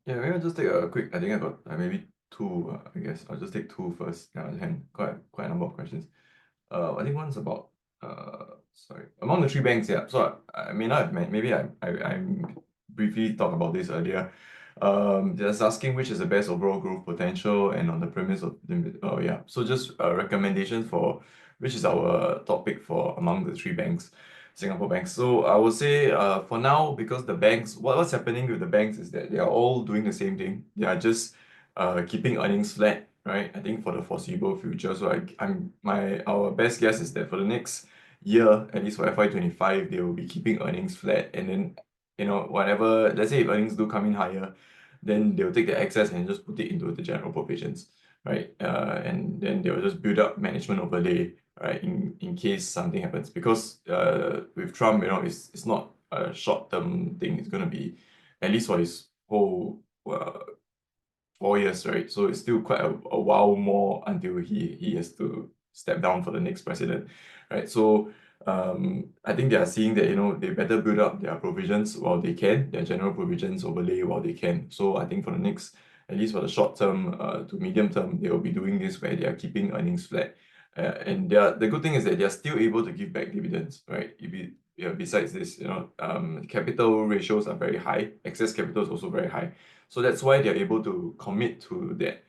Yeah, maybe I'll just take a quick. I think I got maybe two. I guess I'll just take two first. Yeah, and quite a number of questions. I think one's about sorry, among the three banks. Yeah, so I may not have maybe I briefly talked about this earlier. Just asking which is the best overall growth potential, and on the premise of yeah. So just recommendations for which is our top pick for among the three banks. Singapore banks. So I would say for now, because the banks, what's happening with the banks is that they are all doing the same thing. They are just keeping earnings flat, right? I think for the foreseeable future. So our best guess is that for the next year, at least for FY25, they will be keeping earnings flat, and then whatever, let's say if earnings do come in higher, then they'll take the excess and just put it into the general provisions, right? And then they'll just build up management overlay, right, in case something happens. Because with Trump, it's not a short-term thing. It's going to be, at least for his whole 4 years, right? So it's still quite a while more until he has to step down for the next president, right? So I think they are seeing that they better build up their provisions while they can, their general provisions overlay while they can. So I think for the next, at least for the short term to medium term, they will be doing this where they are keeping earnings flat. And the good thing is that they are still able to give back dividends, right? Besides this, capital ratios are very high, excess capital is also very high. So that's why they're able to commit to that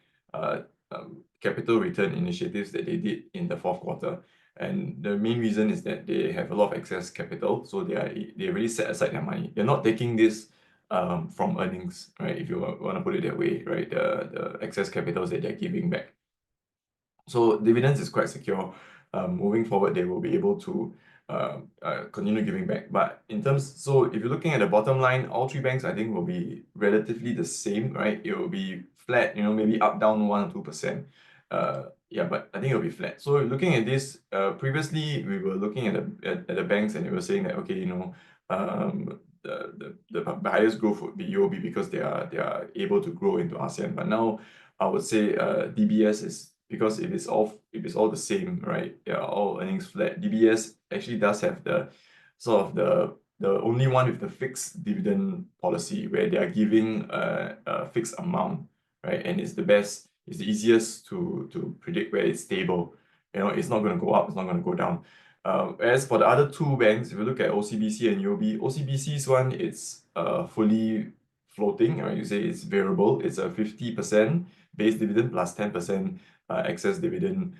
capital return initiatives that they did in the fourth quarter. And the main reason is that they have a lot of excess capital, so they already set aside their money. They're not taking this from earnings, right? If you want to put it that way, right? The excess capitals that they're giving back. So dividends is quite secure. Moving forward, they will be able to continue giving back. But so if you're looking at the bottom line, all three banks I think will be relatively the same, right? It will be flat, maybe up, down 1 or 2%. Yeah, but I think it'll be flat. So looking at this, previously we were looking at the banks and they were saying that, okay, the highest growth would be UOB because they are able to grow into ASEAN. But now I would say DBS is, because if it's all the same, right? Yeah, all earnings flat. DBS actually does have the sort of the only one with the fixed dividend policy where they are giving a fixed amount, right? And it's the easiest to predict where it's stable. It's not going to go up, it's not going to go down. As for the other two banks, if you look at OCBC and UOB, OCBC's one, it's fully floating, right? You say it's variable. It's a 50% base dividend plus 10% excess dividend,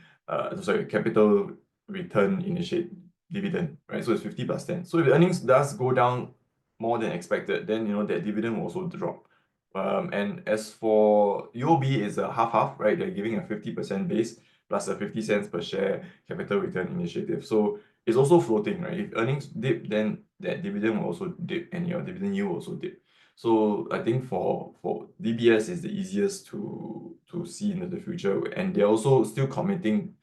capital return initiate dividend, right? So it's 50 plus 10. So if the earnings does go down more than expected, then that dividend will also drop. And as for UOB, is a half-half, right? They're giving a 50% base plus a 50 cents per share capital return initiative. So it's also floating, right? If earnings dip, then that dividend will also dip and your dividend yield will also dip. So I think for DBS is the easiest to see into the future, and they're also still committing.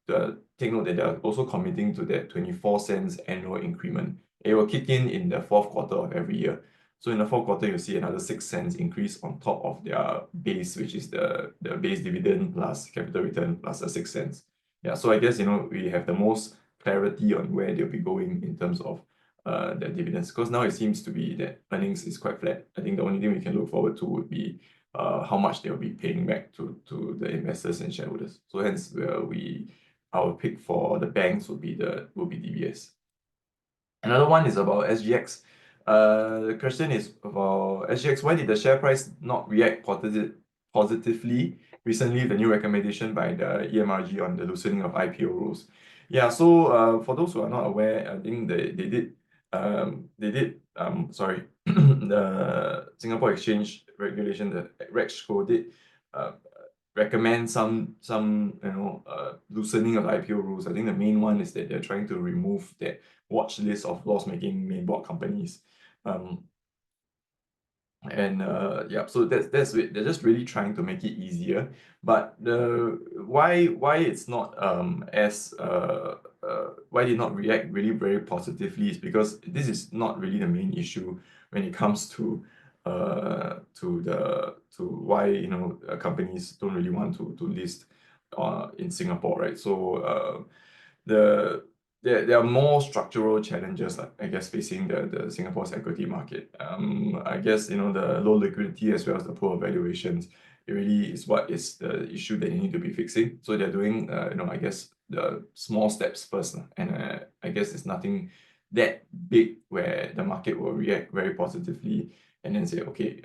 Take note that they're also committing to that 24 cents annual increment. It will kick in the fourth quarter of every year. So in the fourth quarter, you'll see another 6 cents increase on top of their base, which is the base dividend plus capital return plus a 6 cents. Yeah, so I guess we have the most clarity on where they'll be going in terms of their dividends, because now it seems to be that earnings is quite flat. I think the only thing we can look forward to would be how much they'll be paying back to the investors and shareholders. So hence, our pick for the banks would be DBS. Another one is about SGX. The question is about SGX. Why did the share price not react positively recently? The new recommendation by the EMRG on the loosening of IPO rules. Yeah, so for those who are not aware, I think they did the Singapore Exchange Regulation, the RegCo did recommend some loosening of IPO rules. I think the main one is that they're trying to remove that watch list of loss-making main board companies. Yeah, so that's it. They're just really trying to make it easier. But why it's not why did not react really very positively is because this is not really the main issue when it comes to why companies don't really want to list in Singapore, right? So there are more structural challenges, I guess, facing the Singapore's equity market. I guess the low liquidity as well as the poor valuations, it really is what is the issue that you need to be fixing. So they're doing I guess the small steps first, and I guess it's nothing that big where the market will react very positively and then say, okay,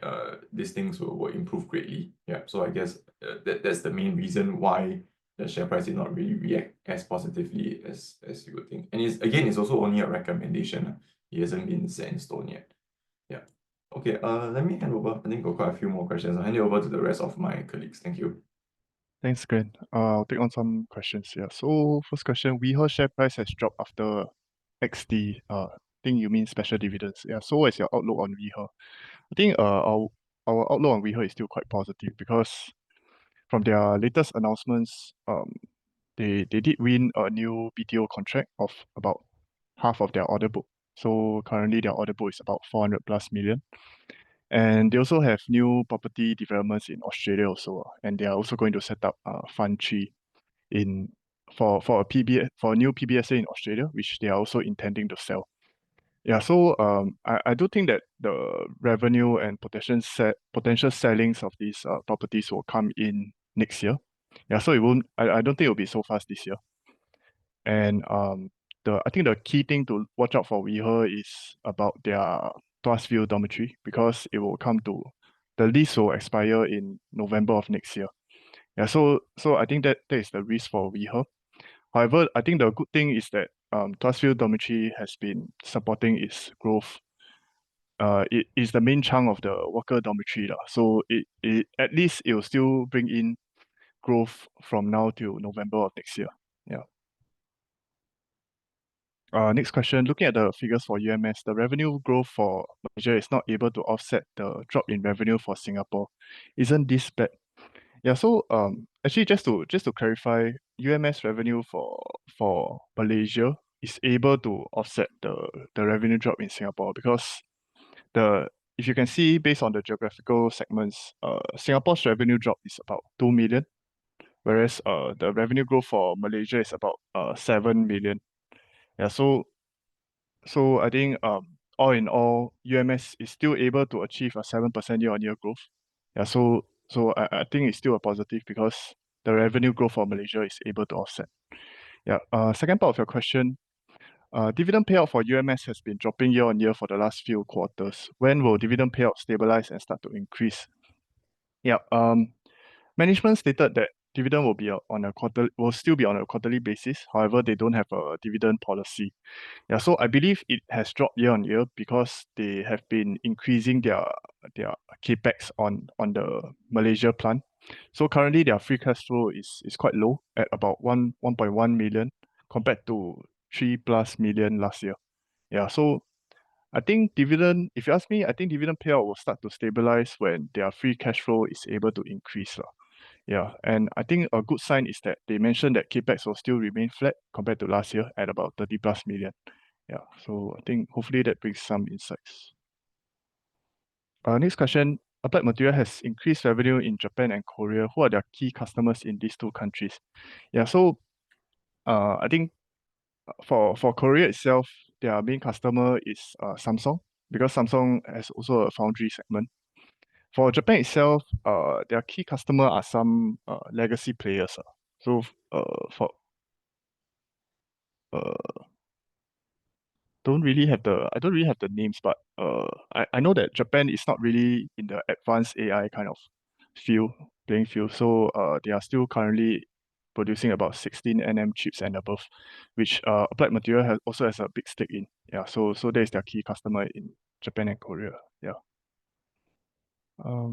these things will improve greatly. Yeah, so I guess that's the main reason why the share price did not really react as positively as you would think. And it's also only a recommendation. It hasn't been set in stone yet. Yeah. Okay, let me hand over. I think got quite a few more questions. I'll hand it over to the rest of my colleagues. Thank you. Thanks, Grant. I'll take on some questions here. So first question, WeHer share price has dropped after XD. I think you mean special dividends. Yeah. So what is your outlook on WeHer? I think our our outlook on WeHer is still quite positive because from their latest announcements, they did win a new BTO contract of about half of their order book. So currently their order book is about 400 plus million. And they also have new property developments in Australia also, and they are also going to set up Fund 3 for a new PBSA in Australia, which they are also intending to sell. Yeah, so I do think that the revenue and potential sellings of these properties will come in next year. Yeah, so I don't think it will be so fast this year. And I think the key thing to watch out for WeHer is about their Tuas dormitory, because the lease will expire in November of next year. Yeah, so I think that is the risk for WeHer. However, I think the good thing is that Tuas dormitory has been supporting its growth. It is the main chunk of the worker dormitory. So it at least it will still bring in growth from now till November of next year. Yeah. Next question. Looking at the figures for UMS, the revenue growth for Malaysia is not able to offset the drop in revenue for Singapore. Isn't this bad? Yeah, so actually just to clarify, UMS revenue for Malaysia is able to offset the revenue drop in Singapore, because if you can see based on the geographical segments, Singapore's revenue drop is about 2 million, whereas the revenue growth for Malaysia is about 7 million. Yeah, so I think all in all, UMS is still able to achieve a 7% year-on-year growth. Yeah, so I think it's still a positive because the revenue growth for Malaysia is able to offset. Yeah. Second part of your question, dividend payout for UMS has been dropping year-on-year for the last few quarters. When will dividend payout stabilize and start to increase? Yeah. Management stated that dividend will still be on a quarterly basis. However, they don't have a dividend policy. Yeah, so I believe it has dropped year-on-year because they have been increasing their capex on the Malaysia plant. So currently their free cash flow is quite low at about 1.1 million compared to 3+ million last year. Yeah, so I think if you ask me, I think dividend payout will start to stabilize when their free cash flow is able to increase. Yeah, and I think a good sign is that they mentioned that capex will still remain flat compared to last year at about 30+ million. Yeah, so I think hopefully that brings some insights. Next question. Applied Material has increased revenue in Japan and Korea. Who are their key customers in these two countries? Yeah, so I think for Korea itself, their main customer is Samsung, because Samsung has also a foundry segment. For Japan itself, their key customer are some legacy players. So for I don't really have the names, but I know that Japan is not really in the advanced AI kind of playing field. So they are still currently producing about 16 nm chips and above, which Applied Material also has a big stake in. Yeah, so that is their key customer in Japan and Korea. Yeah. I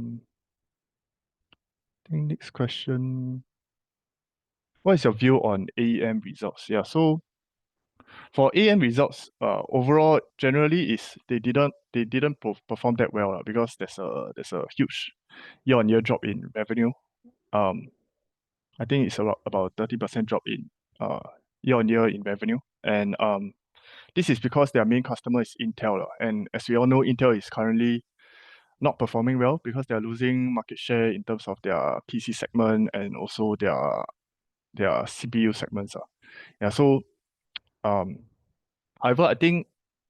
think next question. What is your view on AEM results? Yeah, so for AEM results, overall, generally they didn't perform that well because there's a huge year-on-year drop in revenue. I think it's about 30% drop in year-on-year in revenue, and this is because their main customer is Intel, and as we all know, Intel is currently not performing well because they're losing market share in terms of their PC segment and also their CPU segments. Yeah, so however, I think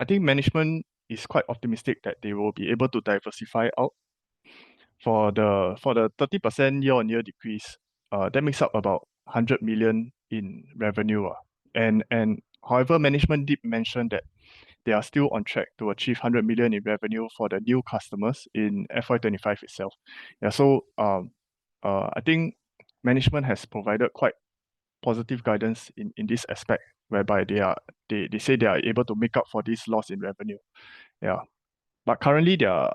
management is quite optimistic that they will be able to diversify out. For the 30% year-on-year decrease, that makes up about 100 million in revenue. And however, management did mention that they are still on track to achieve 100 million in revenue for the new customers in FY25 itself. Yeah, so I think management has provided quite positive guidance in this aspect, whereby they say they are able to make up for this loss in revenue. Yeah, but currently the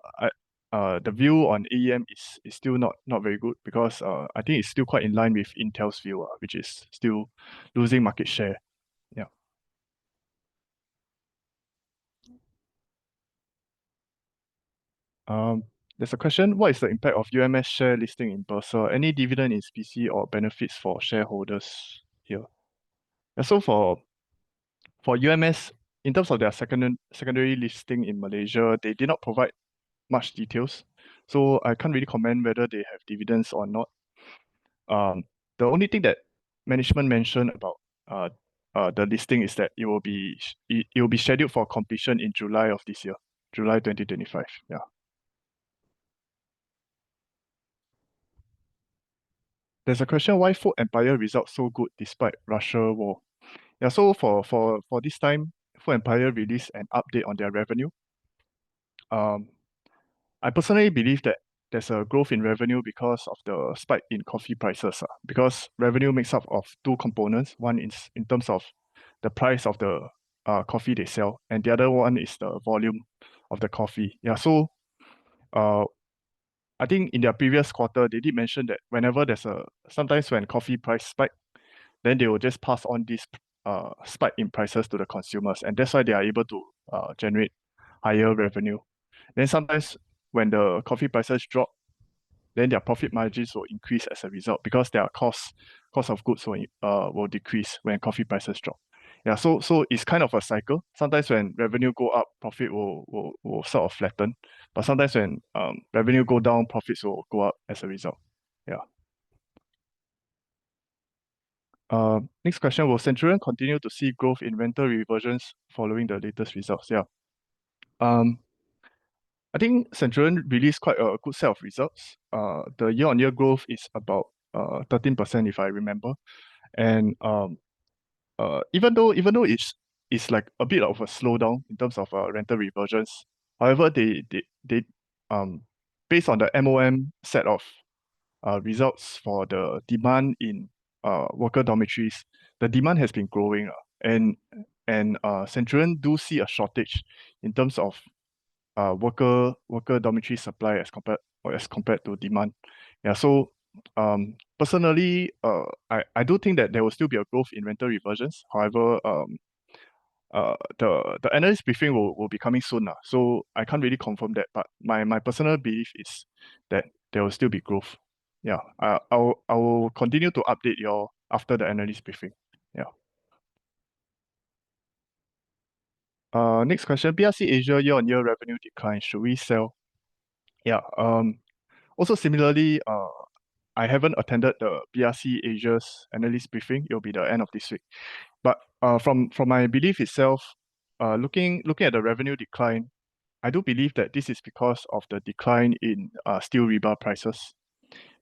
view on AEM is still not very good, because I think it's still quite in line with Intel's view, which is still losing market share. Yeah. There's a question, what is the impact of UMS share listing in Bursa? Any dividend in specie or benefits for shareholders here? Yeah, so for UMS, in terms of their secondary listing in Malaysia, they did not provide much details. So I can't really comment whether they have dividends or not. The only thing that management mentioned about the listing is that it will be scheduled for completion in July of this year, July 2025. Yeah. There's a question, why Food Empire results so good despite Russia war? Yeah, so for this time, Food Empire released an update on their revenue. I personally believe that there's a growth in revenue because of the spike in coffee prices. Because revenue makes up of two components. One is in terms of the price of the coffee they sell, and the other one is the volume of the coffee. Yeah, so I think in their previous quarter, they did mention that whenever sometimes when coffee price spike, then they will just pass on this spike in prices to the consumers, and that's why they are able to generate higher revenue. Then sometimes when the coffee prices drop, then their profit margins will increase as a result because their cost of goods will decrease when coffee prices drop. Yeah, so it's kind of a cycle. Sometimes when revenue go up, profit will sort of flatten. But sometimes when revenue go down, profits will go up as a result. Yeah. Next question, will Centurion continue to see growth in rental reversions following the latest results? Yeah. I think Centurion released quite a good set of results. The year-on-year growth is about 13%, if I remember. And even though it's like a bit of a slowdown in terms of rental reversions, however, they based on the MOM set of results for the demand in worker dormitories, the demand has been growing, and Centurion do see a shortage in terms of worker dormitory supply as compared to demand. Yeah, so personally, I do think that there will still be a growth in rental reversions. However, the analyst briefing will be coming soon, so I can't really confirm that. But my personal belief is that there will still be growth. Yeah, I will continue to update you all after the analyst briefing. Yeah. Next question, BRC Asia year-on-year revenue decline. Should we sell? Yeah. Also similarly, I haven't attended the BRC Asia's analyst briefing. It'll be the end of this week. But from my belief itself, looking at the revenue decline, I do believe that this is because of the decline in steel rebar prices.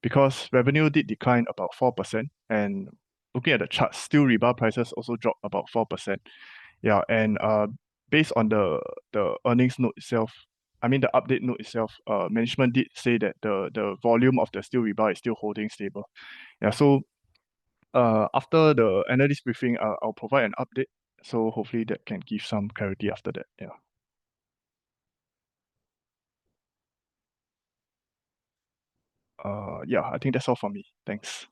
Because revenue did decline about 4%, and looking at the charts, steel rebar prices also dropped about 4%. Yeah, and based on the earnings note itself, I mean the update note itself, management did say that the volume of the steel rebar is still holding stable. Yeah, so after the analyst briefing, I'll provide an update. So hopefully that can give some clarity after that. Yeah. Yeah, I think that's all for me. Thanks.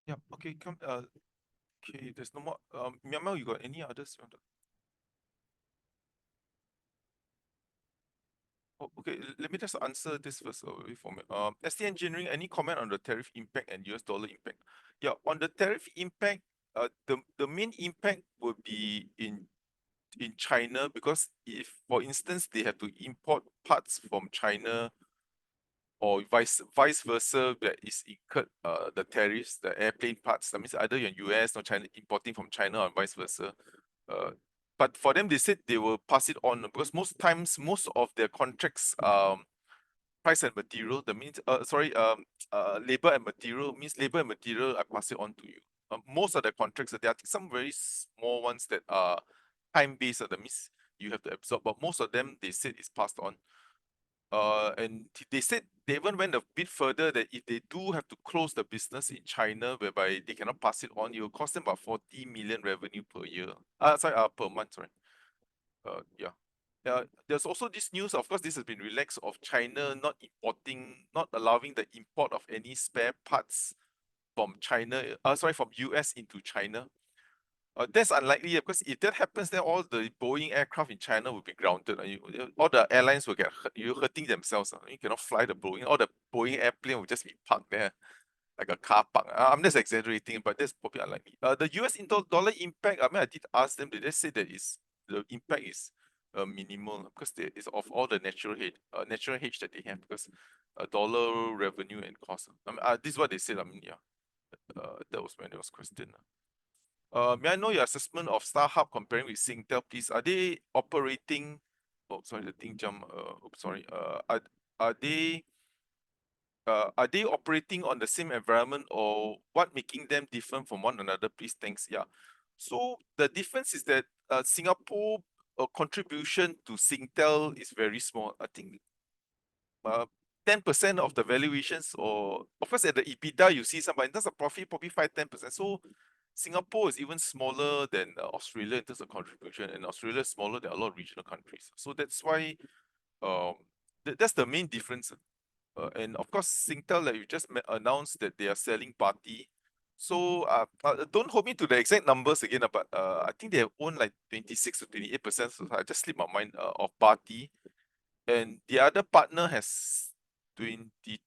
Yeah, okay, okay, there's no more. Myanmar, you got any others? Oh, okay, let me just answer this first for me. ST Engineering, any comment on the tariff impact and US dollar impact? Yeah, on the tariff impact, the main impact would be in China, because if, for instance, they have to import parts from China, or vice versa, that is incurred the tariffs, the airplane parts. That means either you're in US or China importing from China, or vice versa. But for them, they said they will pass it on, because most times, most of their contracts, price and material, that means labor and material, means labor and material, I pass it on to you. Most of the contracts, there are some very small ones that are time-based, that means you have to absorb, but most of them, they said, is passed on. And they said they even went a bit further, that if they do have to close the business in China, whereby they cannot pass it on, it will cost them about 40 million revenue per year. Per month, sorry. Yeah. there's also this news, of course, this has been relaxed, of China not allowing the import of any spare parts from China, from US into China. That's unlikely because if that happens, then all the Boeing aircraft in China will be grounded. All the airlines will get hurting themselves. You cannot fly the Boeing. All the Boeing airplane will just be parked there like a car park. I'm just exaggerating, but that's probably unlikely. The US dollar impact, I mean, I did ask them, they just say that the impact is minimal because it's of all the natural hedge that they have, because dollar revenue and cost. I mean, this is what they said. I mean, yeah, that was when it was questioned. May I know your assessment of Starhub comparing with Singtel, please? Are they operating? Oh, sorry, the thing jumped. Sorry. Are they operating on the same environment, or what making them different from one another, please? Thanks. Yeah. So the difference is that Singapore contribution to Singtel is very small. I think 10% of the valuations, or of course at the EBITDA you see some, but in terms of profit, probably 5-10%. So Singapore is even smaller than Australia in terms of contribution, and Australia is smaller than a lot of regional countries. So that's why that's the main difference. And of course, Singtel, like you just announced that they are selling Party. So don't hold me to the exact numbers again, but I think they own like 26 to 28%. So I just slipped my mind of Party, and the other partner has 22%.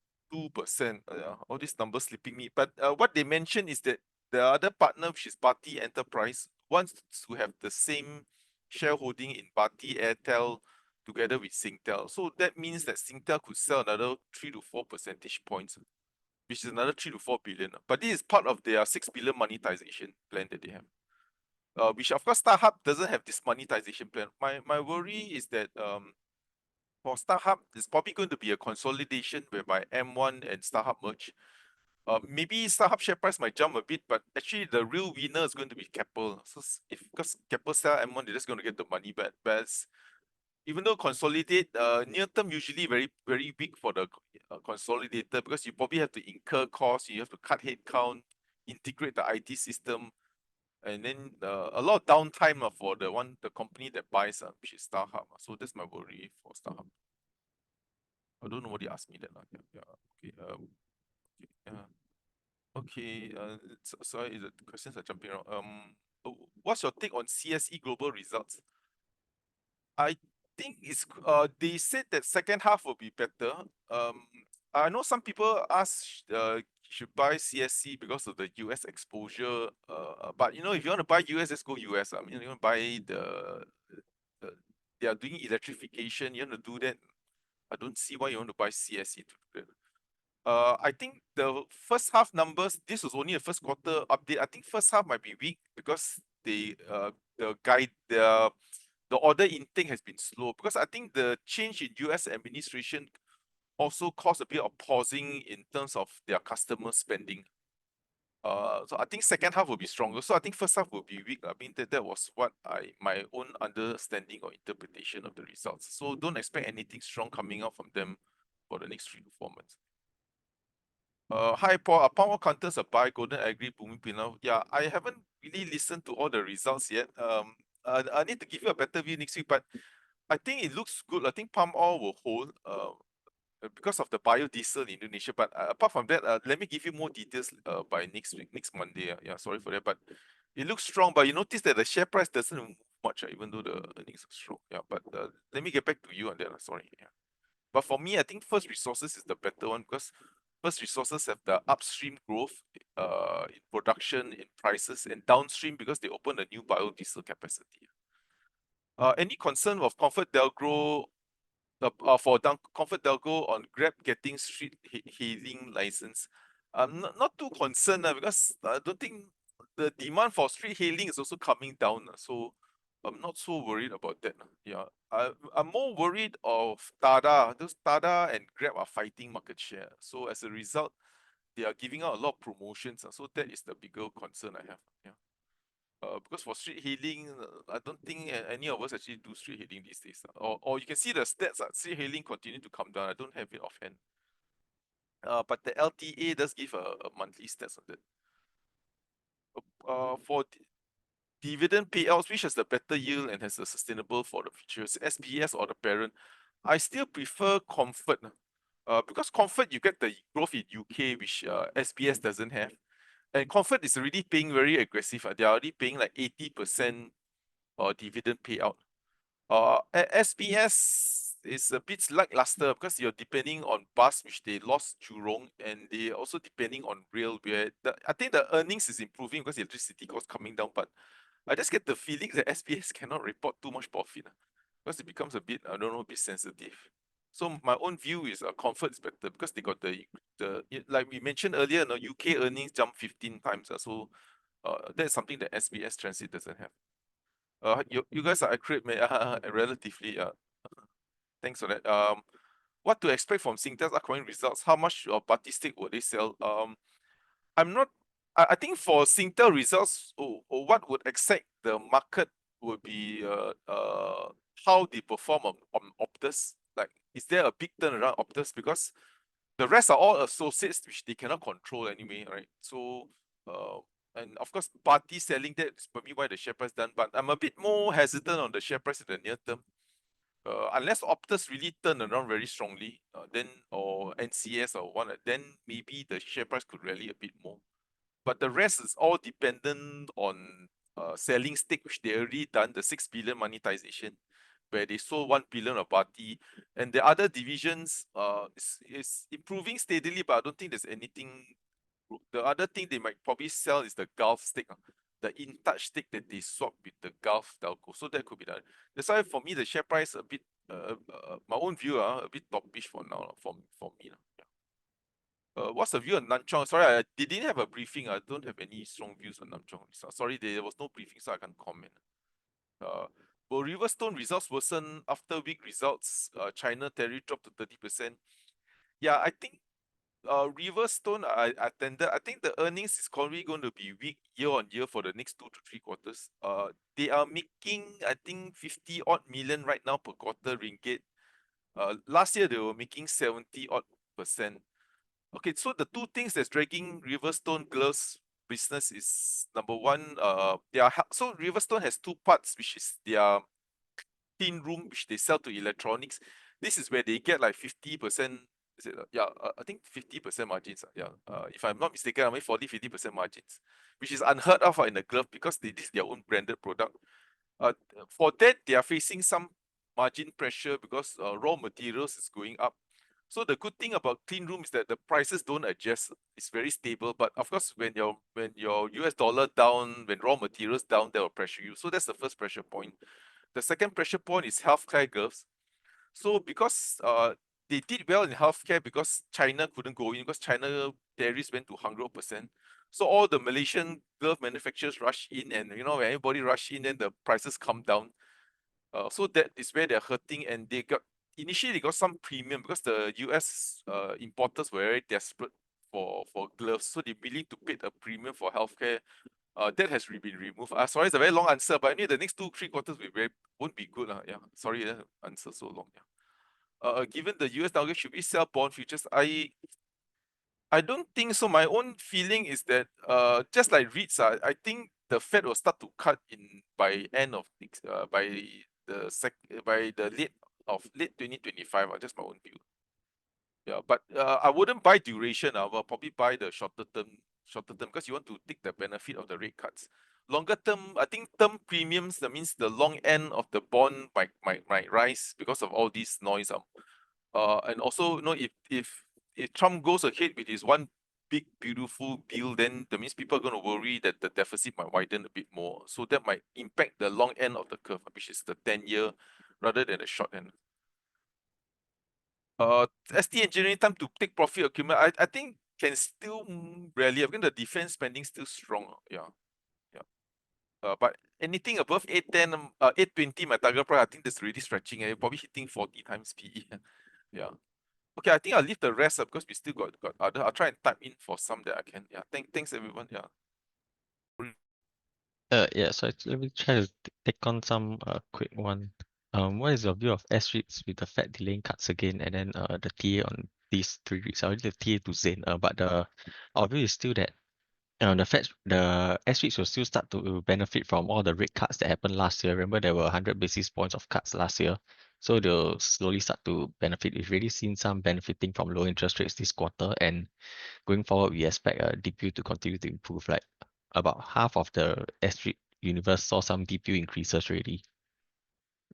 All these numbers slipping me. But what they mentioned is that the other partner, which is Party Enterprise, wants to have the same shareholding in Party Airtel together with Singtel. So that means that Singtel could sell another 3 to 4 percentage points, which is another 3 to 4 billion. But this is part of their 6 billion monetization plan that they have. Which of course Starhub doesn't have this monetization plan. My worry is that for Starhub, it's probably going to be a consolidation whereby M1 and Starhub merge. Maybe Starhub share price might jump a bit, but actually the real winner is going to be Keppel. So because Keppel sell M1, they're just going to get the money back. But even though consolidate, near term usually very, very big for the consolidator, because you probably have to incur costs, you have to cut headcount, integrate the IT system, and then a lot of downtime for the company that buys, which is Starhub. So that's my worry for Starhub. I don't know what you asked me that. Okay. Sorry, the questions are jumping around. What's your take on CSE global results? I think it's they said that second half will be better. I know some people ask should buy CSC because of the US exposure. But if you want to buy US, just go US. I mean, you want to buy they are doing electrification. You want to do that. I don't see why you want to buy CSC to do that. I think the first half numbers, this was only a first quarter update. I think first half might be weak because the order intake has been slow, because I think the change in US administration also caused a bit of pausing in terms of their customer spending. So I think second half will be stronger. So I think first half will be weak. I mean, that was what my own understanding or interpretation of the results. So don't expect anything strong coming out from them for the next 3 to 4 months. Hi Paul, are power counters a buy? Golden Agri, Bumi Pinau? Yeah, I haven't really listened to all the results yet. I need to give you a better view next week, but I think it looks good. I think palm oil will hold because of the biodiesel in Indonesia. But apart from that, let me give you more details by next week, next Monday. Yeah, sorry for that, but it looks strong. But you notice that the share price doesn't move much, even though the earnings are strong. Yeah, but let me get back to you on that. Sorry. Yeah. But for me, I think First Resources is the better one, because First Resources have the upstream growth in production, in prices, and downstream because they opened a new biodiesel capacity. Any concern of ComfortDelGro for ComfortDelGro on Grab getting street hailing license? I'm not too concerned because I don't think the demand for street hailing is also coming down. So I'm not so worried about that. Yeah, I'm more worried of Tada. Those Tada and Grab are fighting market share. So as a result, they are giving out a lot of promotions. So that is the bigger concern I have. Yeah. Because for street hailing, I don't think any of us actually do street hailing these days. Or you can see the stats. Street hailing continue to come down. I don't have it offhand. But the LTA does give a monthly stats on that. For dividend payouts, which has the better yield and has a sustainable for the future, SBS or the parent, I still prefer Comfort. Because Comfort, you get the growth in UK, which SBS doesn't have. And Comfort is already paying very aggressive. They are already paying like 80% dividend payout. SBS is a bit lackluster because you're depending on bus, which they lost Jurong, and they also depending on rail, where I think the earnings is improving because the electricity cost coming down, but I just get the feeling that SBS cannot report too much profit because it becomes a bit, I don't know, a bit sensitive. So my own view is Comfort is better because they got the like we mentioned earlier, UK earnings jumped 15 times. So that's something that SBS Transit doesn't have. You guys are accurate, relatively. Thanks for that. What to expect from Singtel's upcoming results? How much of party stake will they sell? I'm not. I think for Singtel results, or what would excite the market would be how they perform on Optus. Like, is there a big turnaround Optus? Because the rest are all associates which they cannot control anyway, right? So and of course, party selling, that is maybe why the share price done. But I'm a bit more hesitant on the share price in the near term. Unless Optus really turn around very strongly, then or NCS or one, then maybe the share price could rally a bit more. But the rest is all dependent on selling stake, which they already done, the 6 billion monetization, where they sold 1 billion of party, and the other divisions is improving steadily, but I don't think there's anything. The other thing they might probably sell is the Gulf stake, the InTouch stake that they swap with the Gulf telco. So that could be done. That's why for me the share price a bit, my own view, a bit topish for now, for me. Yeah. What's the view on Nanchong? Sorry, I didn't have a briefing. I don't have any strong views on Nanchong. Sorry, there was no briefing, so I can't comment. Will Riverstone results worsen after weak results? China tariff dropped to 30%. Yeah, I think Riverstone, I attended. I think the earnings is probably going to be weak year on year for the next 2 to 3 quarters. They are making, I think, 50 odd million right now per quarter ringgit. Last year they were making 70 odd %. Okay, so the two things that's dragging Riverstone gloves business is number one, so Riverstone has 2 parts, which is their clean room, which they sell to electronics. This is where they get like 50%. Is it? Yeah, I think 50% margins. Yeah, if I'm not mistaken, I mean 40-50% margins, which is unheard of in the glove because this is their own branded product. For that, they are facing some margin pressure because raw materials is going up. So the good thing about clean room is that the prices don't adjust. It's very stable. But of course, when your US dollar down, when raw materials down, that will pressure you. So that's the first pressure point. The second pressure point is healthcare gloves. So because they did well in healthcare because China couldn't go in because China tariffs went to 100%. So all the Malaysian glove manufacturers rush in, and when everybody rush in, then the prices come down. So that is where they're hurting, and initially they got some premium because the US importers were very desperate for gloves, so they're willing to pay a premium for healthcare. That has been removed. Sorry, it's a very long answer, but I mean the next 2-3 quarters won't be good. Yeah, sorry, answer so long. Yeah. Given the US target, should we sell bond futures? I don't think so. My own feeling is that just like REITs, I think the Fed will start to cut in by end of by the late 2025. Just my own view. Yeah, but I wouldn't buy duration. I will probably buy the shorter term because you want to take the benefit of the rate cuts. Longer term, I think term premiums, that means the long end of the bond might rise because of all this noise. And also, if Trump goes ahead with his one big beautiful deal, then that means people are going to worry that the deficit might widen a bit more. So that might impact the long end of the curve, which is the 10-year rather than the short end. ST engineering time to take profit accumulate. I think can still rally. I think the defense spending still strong. Yeah. But anything above 810, 820, my target price, I think that's really stretching. Probably hitting 40 times PE. Yeah. Okay, I think I'll leave the rest up because we still got other. I'll try and type in for some that I can. Yeah. Thanks everyone. Yeah. Yeah, so let me try to take on some quick one. What is your view of S-REITs with the Fed delaying cuts again, and then the TA on these 3 REITs? I already the TA to Zain, but our view is still that the S-REITs will still start to benefit from all the rate cuts that happened last year. Remember, there were 100 basis points of cuts last year. So they'll slowly start to benefit. We've already seen some benefiting from low interest rates this quarter. And going forward, we expect DPU to continue to improve. Like about half of the S-REIT universe saw some DPU increases already.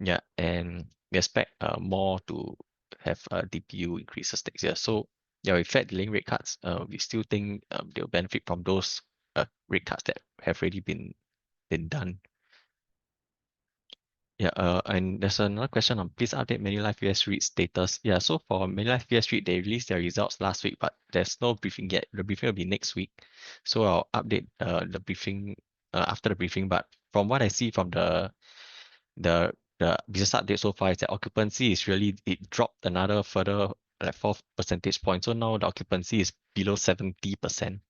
Yeah, and we expect more to have DPU increases next year. So yeah, with Fed delaying rate cuts, we still think they'll benefit from those rate cuts that have already been done. Yeah, and there's another question on please update Manulife US REIT status. Yeah, so for Manulife US REIT, they released their results last week, but there's no briefing yet. The briefing will be next week. So I'll update the briefing after the briefing. But from what I see from the business update so far is that occupancy is really, it dropped another further like 4 percentage points. So now the occupancy is below 70%.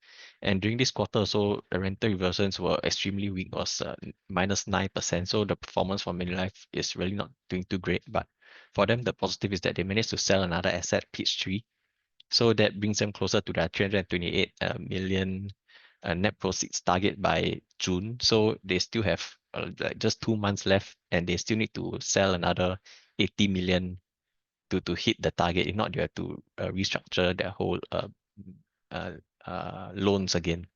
And during this quarter, so the rental reversions were extremely weak, was minus 9%. So the performance for Manulife is really not doing too great. But for them, the positive is that they managed to sell another asset, Peachtree. So that brings them closer to their 328 million net proceeds target by June. So they still have like just 2 months left, and they still need to sell another 80 million to hit the target. If not, you have to restructure their whole loans again.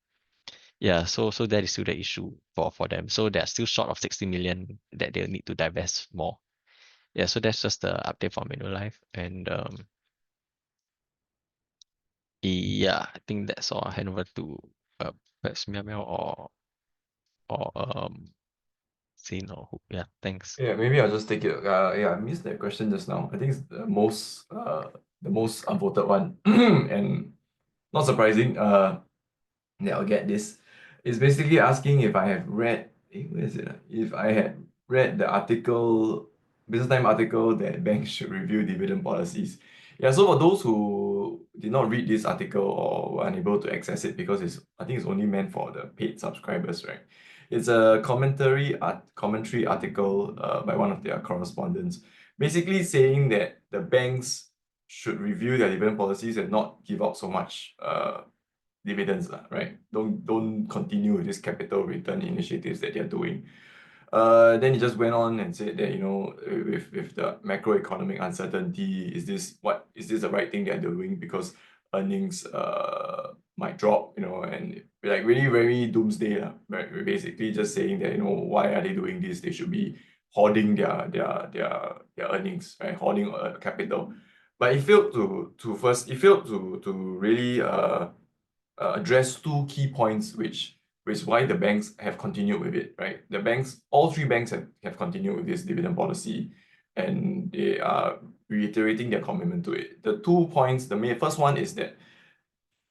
Yeah, so that is still the issue for them. So they're still short of 60 million that they'll need to divest more. Yeah, so that's just the update for Manulife. And yeah, I think that's all. I'll hand over to perhaps Meow or Sin or who. Yeah, thanks. Yeah, maybe I'll just take it. Yeah, I missed that question just now. I think it's the most unvoted one, and not surprising. Yeah, I'll get this. It's basically asking if I have read. Where is it? If I had read the article, Business Time article that banks should review dividend policies. Yeah, so for those who did not read this article or were unable to access it because I think it's only meant for the paid subscribers, right? It's a commentary article by one of their correspondents, basically saying that the banks should review their dividend policies and not give out so much dividends, right? Don't continue with this capital return initiatives that they're doing. Then he just went on and said that, you know, with the macroeconomic uncertainty, is this the right thing they're doing because earnings might drop, you know, and like really very doomsday, right? We're basically just saying that, you know, why are they doing this? They should be hoarding their earnings, right? Hoarding capital. But he failed to really address two key points, which is why the banks have continued with it, right? All three banks have continued with this dividend policy, and they are reiterating their commitment to it. The 2 points, the first one is that,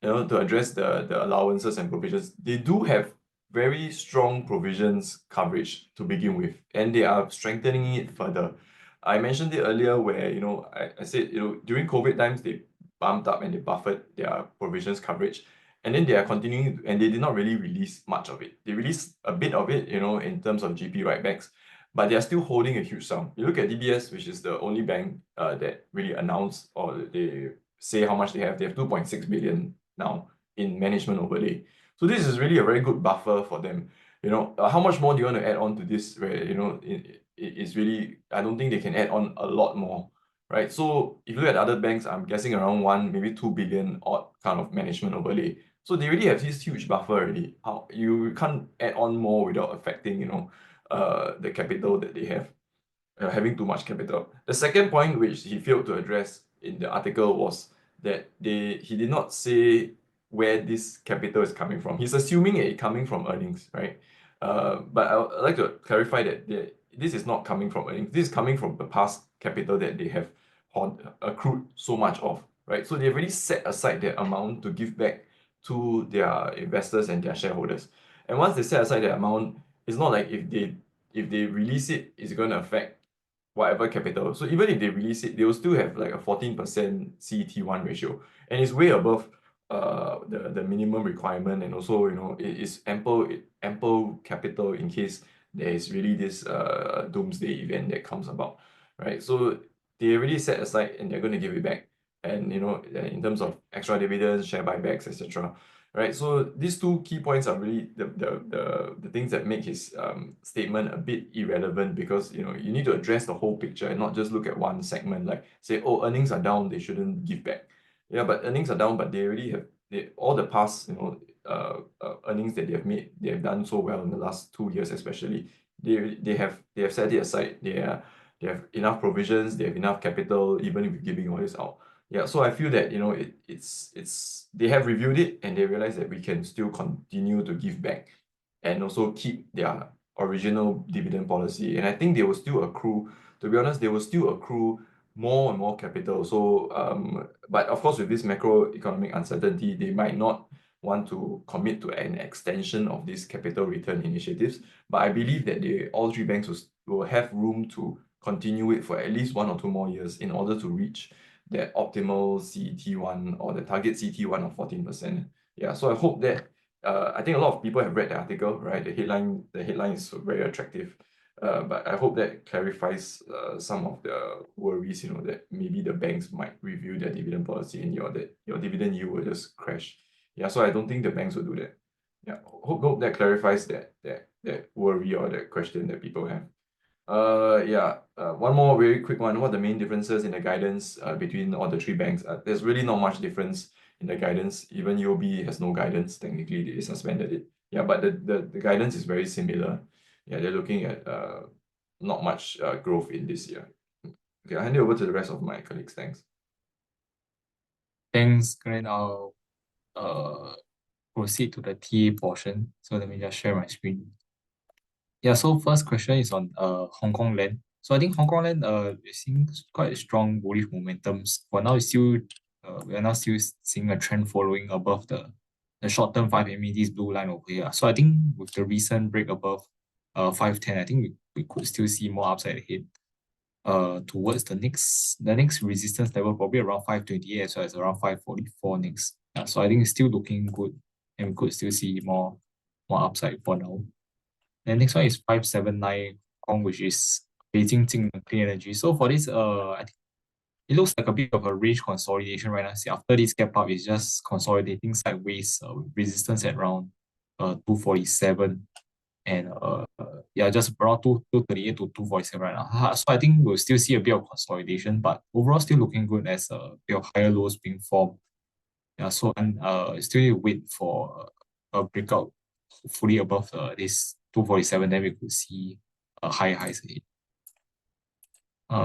you know, to address the allowances and provisions, they do have very strong provisions coverage to begin with, and they are strengthening it further. I mentioned it earlier where, you know, I said, you know, during COVID times, they bumped up and they buffered their provisions coverage. And then they are continuing, and they did not really release much of it. They released a bit of it, you know, in terms of GP write-backs, but they are still holding a huge sum. You look at DBS, which is the only bank that really announced or they say how much they have. They have 2.6 billion now in management overlay. So this is really a very good buffer for them. You know, how much more do you want to add on to this? Where, you know, it's really, I don't think they can add on a lot more. Right, so if you look at other banks, I'm guessing around 1, maybe 2 billion odd kind of management overlay. So they already have this huge buffer already. How you can't add on more without affecting, you know, the capital that they have, having too much capital. The second point which he failed to address in the article was that he did not say where this capital is coming from. He's assuming it coming from earnings, right? But I'd like to clarify that this is not coming from earnings. This is coming from the past capital that they have accrued so much of, right? So they've already set aside their amount to give back to their investors and their shareholders. And once they set aside the amount, it's not like if they release it, it's going to affect whatever capital. So even if they release it, they will still have like a 14% CET1 ratio, and it's way above the minimum requirement, and also, you know, it is ample capital in case there is really this doomsday event that comes about, right? So they already set aside and they're going to give it back. And, you know, in terms of extra dividends, share buybacks, etc., right? So these two key points are really the things that make his statement a bit irrelevant, because you need to address the whole picture and not just look at one segment, like say, oh, earnings are down, they shouldn't give back. Yeah, but earnings are down, but they already have all the past earnings that they have made, they have done so well in the last 2 years especially. They have set it aside. They have enough provisions, they have enough capital, even if you're giving all this out. Yeah, so I feel that it's they have reviewed it and they realize that we can still continue to give back and also keep their original dividend policy. And I think they will still accrue, to be honest, they will still accrue more and more capital. So but of course, with this macroeconomic uncertainty, they might not want to commit to an extension of these capital return initiatives. But I believe that all three banks will have room to continue it for at least 1 or 2 more years in order to reach that optimal CET1 or the target CET1 of 14%. Yeah, so I hope that I think a lot of people have read the article, right? The headline is very attractive. But I hope that clarifies some of the worries, that maybe the banks might review their dividend policy and your dividend yield will just crash. Yeah, so I don't think the banks will do that. Yeah, hope that clarifies that worry or that question that people have. One more very quick one. What are the main differences in the guidance between all the three banks? There's really not much difference in the guidance. Even UOB has no guidance. Technically, they suspended it. Yeah, but the guidance is very similar. Yeah, they're looking at not much growth in this year. Okay, I'll hand it over to the rest of my colleagues. Thanks. Thanks, Glenn. I'll proceed to the TA portion. So let me just share my screen. Yeah, so first question is on Hong Kong land. So I think Hong Kong land is seeing quite strong bullish momentums. For now, we are now still seeing a trend following above the short-term 5 MA, this blue line over here. So I think with the recent break above 510, I think we could still see more upside ahead towards the next resistance level, probably around 528 as well as around 544 next. Yeah, so I think it's still looking good and we could still see more upside for now. Then next one is 579 Hong, which is Beijing Clean Energy. So for this, I think it looks like a bit of a range consolidation right now. See, after this gap up, it's just consolidating sideways with resistance at around 247 and just around 238 to 247 right now. So I think we'll still see a bit of consolidation, but overall still looking good as a bit of higher lows being formed. Yeah, so still wait for a breakout fully above this 247, then we could see higher highs ahead.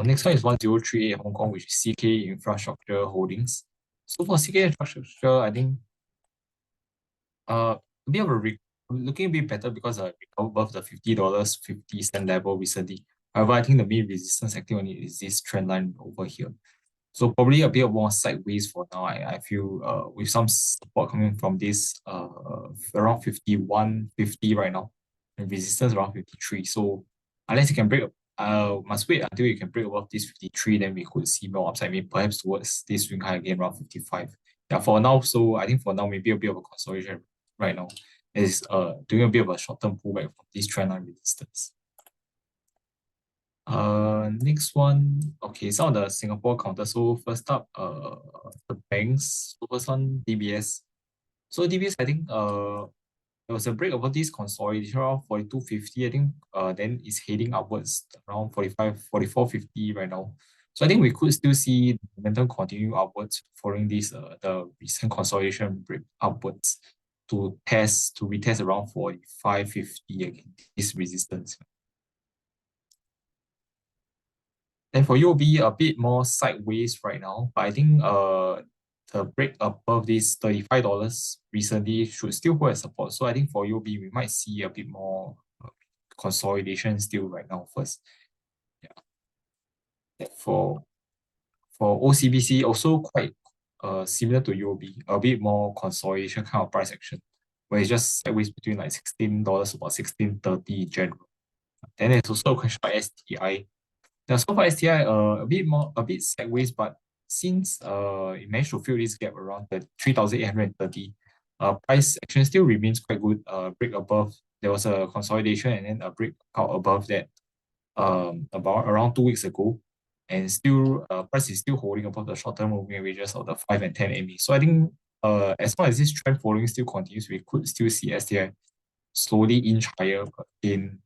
Next one is 1038 Hong Kong, which is CK Infrastructure Holdings. So for CK Infrastructure, I think a bit of looking a bit better because I recovered above the $50.50 level recently. However, I think the main resistance acting on it is this trend line over here. So probably a bit more sideways for now. I feel with some support coming from this around 51.50 right now, and resistance around 53. So unless you can break, must wait until you can break above this 53, then we could see more upside, maybe perhaps towards this swing high again around 55. Yeah, for now. So I think for now maybe a bit of a consolidation right now is doing a bit of a short-term pullback from this trend line resistance. Next one, okay, some of the Singapore counter. So first up, the banks. So first one, DBS. So DBS, I think there was a break above this consolidation around 42.50. I think then it's heading upwards around 44.50 right now. So I think we could still see the momentum continue upwards following this the recent consolidation break upwards to retest around 45.50 again, this resistance. And for UOB, a bit more sideways right now, but I think the break above this $35 recently should still hold as support. So I think for UOB, we might see a bit more consolidation still right now first. Yeah. For OCBC, also quite similar to UOB, a bit more consolidation kind of price action, where it's just sideways between like $16, about $16.30 in general. Then there's also a question about STI. Now, so for STI, a bit sideways, but since it managed to fill this gap around the 3,830, price action still remains quite good. Break above, there was a consolidation and then a breakout above that about around 2 weeks ago, and still price is still holding above the short-term moving averages of the 5 and 10 MA. So I think as long as this trend following still continues, we could still see STI slowly inch higher again,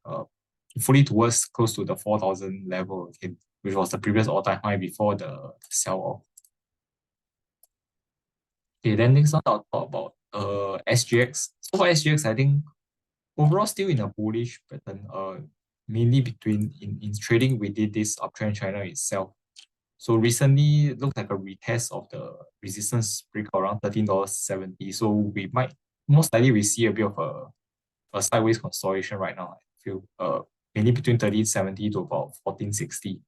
fully towards close to the 4,000 level again, which was the previous all-time high before the sell-off. Okay, then next one I'll talk about SGX. So for SGX, I think overall still in a bullish pattern, mainly in trading within this uptrend China itself. So recently it looks like a retest of the resistance break around $13.70. So we might most likely we see a bit of a sideways consolidation right now. I feel mainly between 13.70 to about 14.60.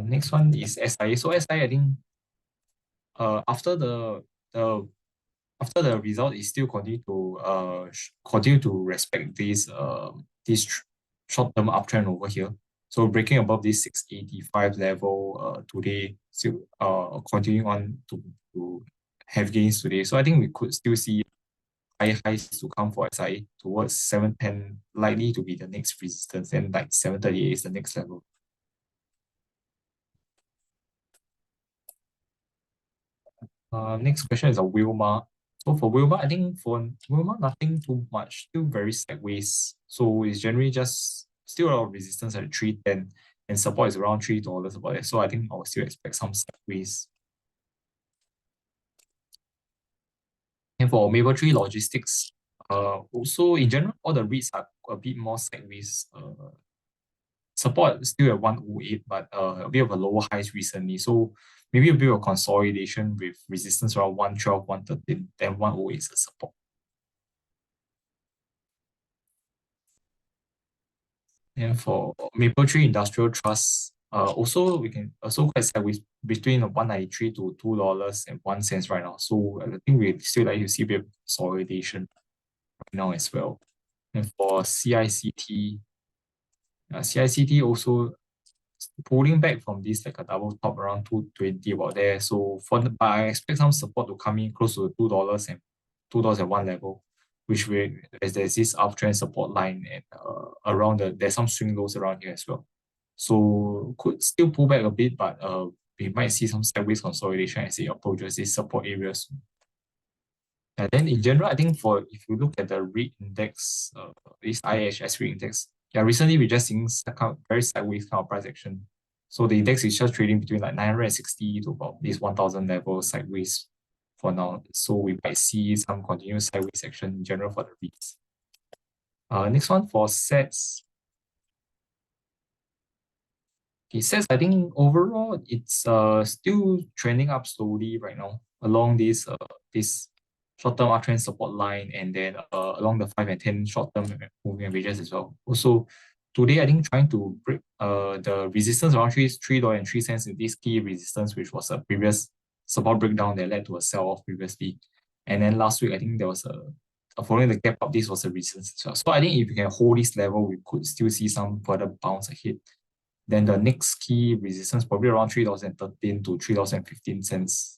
Next one is SIA. So SIA, I think after the result, it still continue to respect this short-term uptrend over here. So breaking above this 685 level today, still continuing on to have gains today. So I think we could still see higher highs to come for SIA towards 710, likely to be the next resistance, and like 738 is the next level. Next question is a Wilmar. So for Wilmar, I think for Wilmar, nothing too much, still very sideways. So it's generally just still a lot of resistance at 310 and support is around $3 about it. So I think I will still expect some sideways. And for Mapletree Logistics, also in general, all the REITs are a bit more sideways. Support is still at 108, but a bit of a lower highs recently. So maybe a bit of consolidation with resistance around 112, 113, then 108 is a support. And for Mapletree Industrial Trust, also we can also quite sideways between 193 to $2.01 right now. So I think we still like to see a bit of consolidation right now as well. And for CICT, CICT also pulling back from this like a double top around 220 about there. So but I expect some support to come in close to $2 and $2.01 level, which as there's this uptrend support line and around there's some swing lows around here as well. So could still pull back a bit, but we might see some sideways consolidation as it approaches these support areas. And then in general, I think if you look at the REIT index, this IHS REIT index, recently we just seeing very sideways kind of price action. So the index is just trading between like 960 to about this 1,000 level sideways for now. So we might see some continuous sideways action in general for the REITs. Next one for sets. Okay, sets, I think overall it's still trending up slowly right now along this short-term uptrend support line and then along the 5 and 10 short-term moving averages as well. Also, today I think trying to break the resistance around $3.03 in this key resistance, which was a previous support breakdown that led to a sell-off previously. And then last week, I think there was following the gap up, this was a resistance as well. So I think if you can hold this level, we could still see some further bounce ahead. Then the next key resistance probably around $3.13 to $3.15.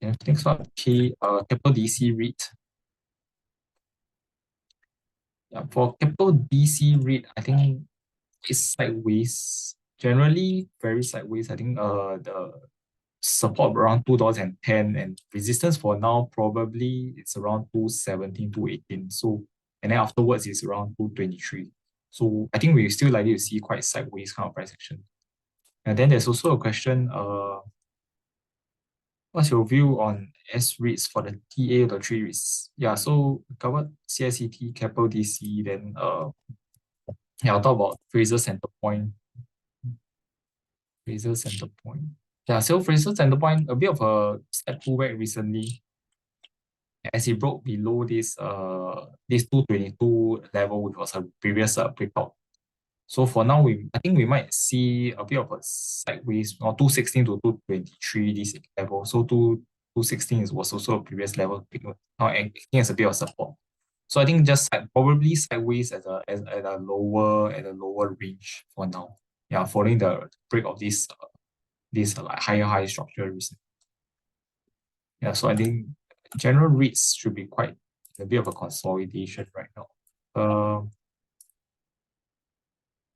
Yeah, next one, Capital DC REIT. Yeah, for Capital DC REIT, I think it's sideways, generally very sideways. I think the support around $2.10 and resistance for now probably it's around 217, 218. So and then afterwards it's around 223. So I think we still likely to see quite sideways kind of price action. And then there's also a question, what's your view on S-REITs for the TA or the 3 REITs? Yeah, so we covered CICT, Capital DC, then I'll talk about Fraser Centrepoint. Fraser Centrepoint. Yeah, so Fraser Centrepoint, a bit of a step pullback recently as it broke below this 222 level, which was a previous breakout. So for now, I think we might see a bit of a sideways, or 216 to 223 this level. So 216 was also a previous level, now acting as a bit of support. So I think just probably sideways at a lower range for now. Yeah, following the break of this like high structure recently. Yeah, so I think general REITs should be quite a bit of a consolidation right now.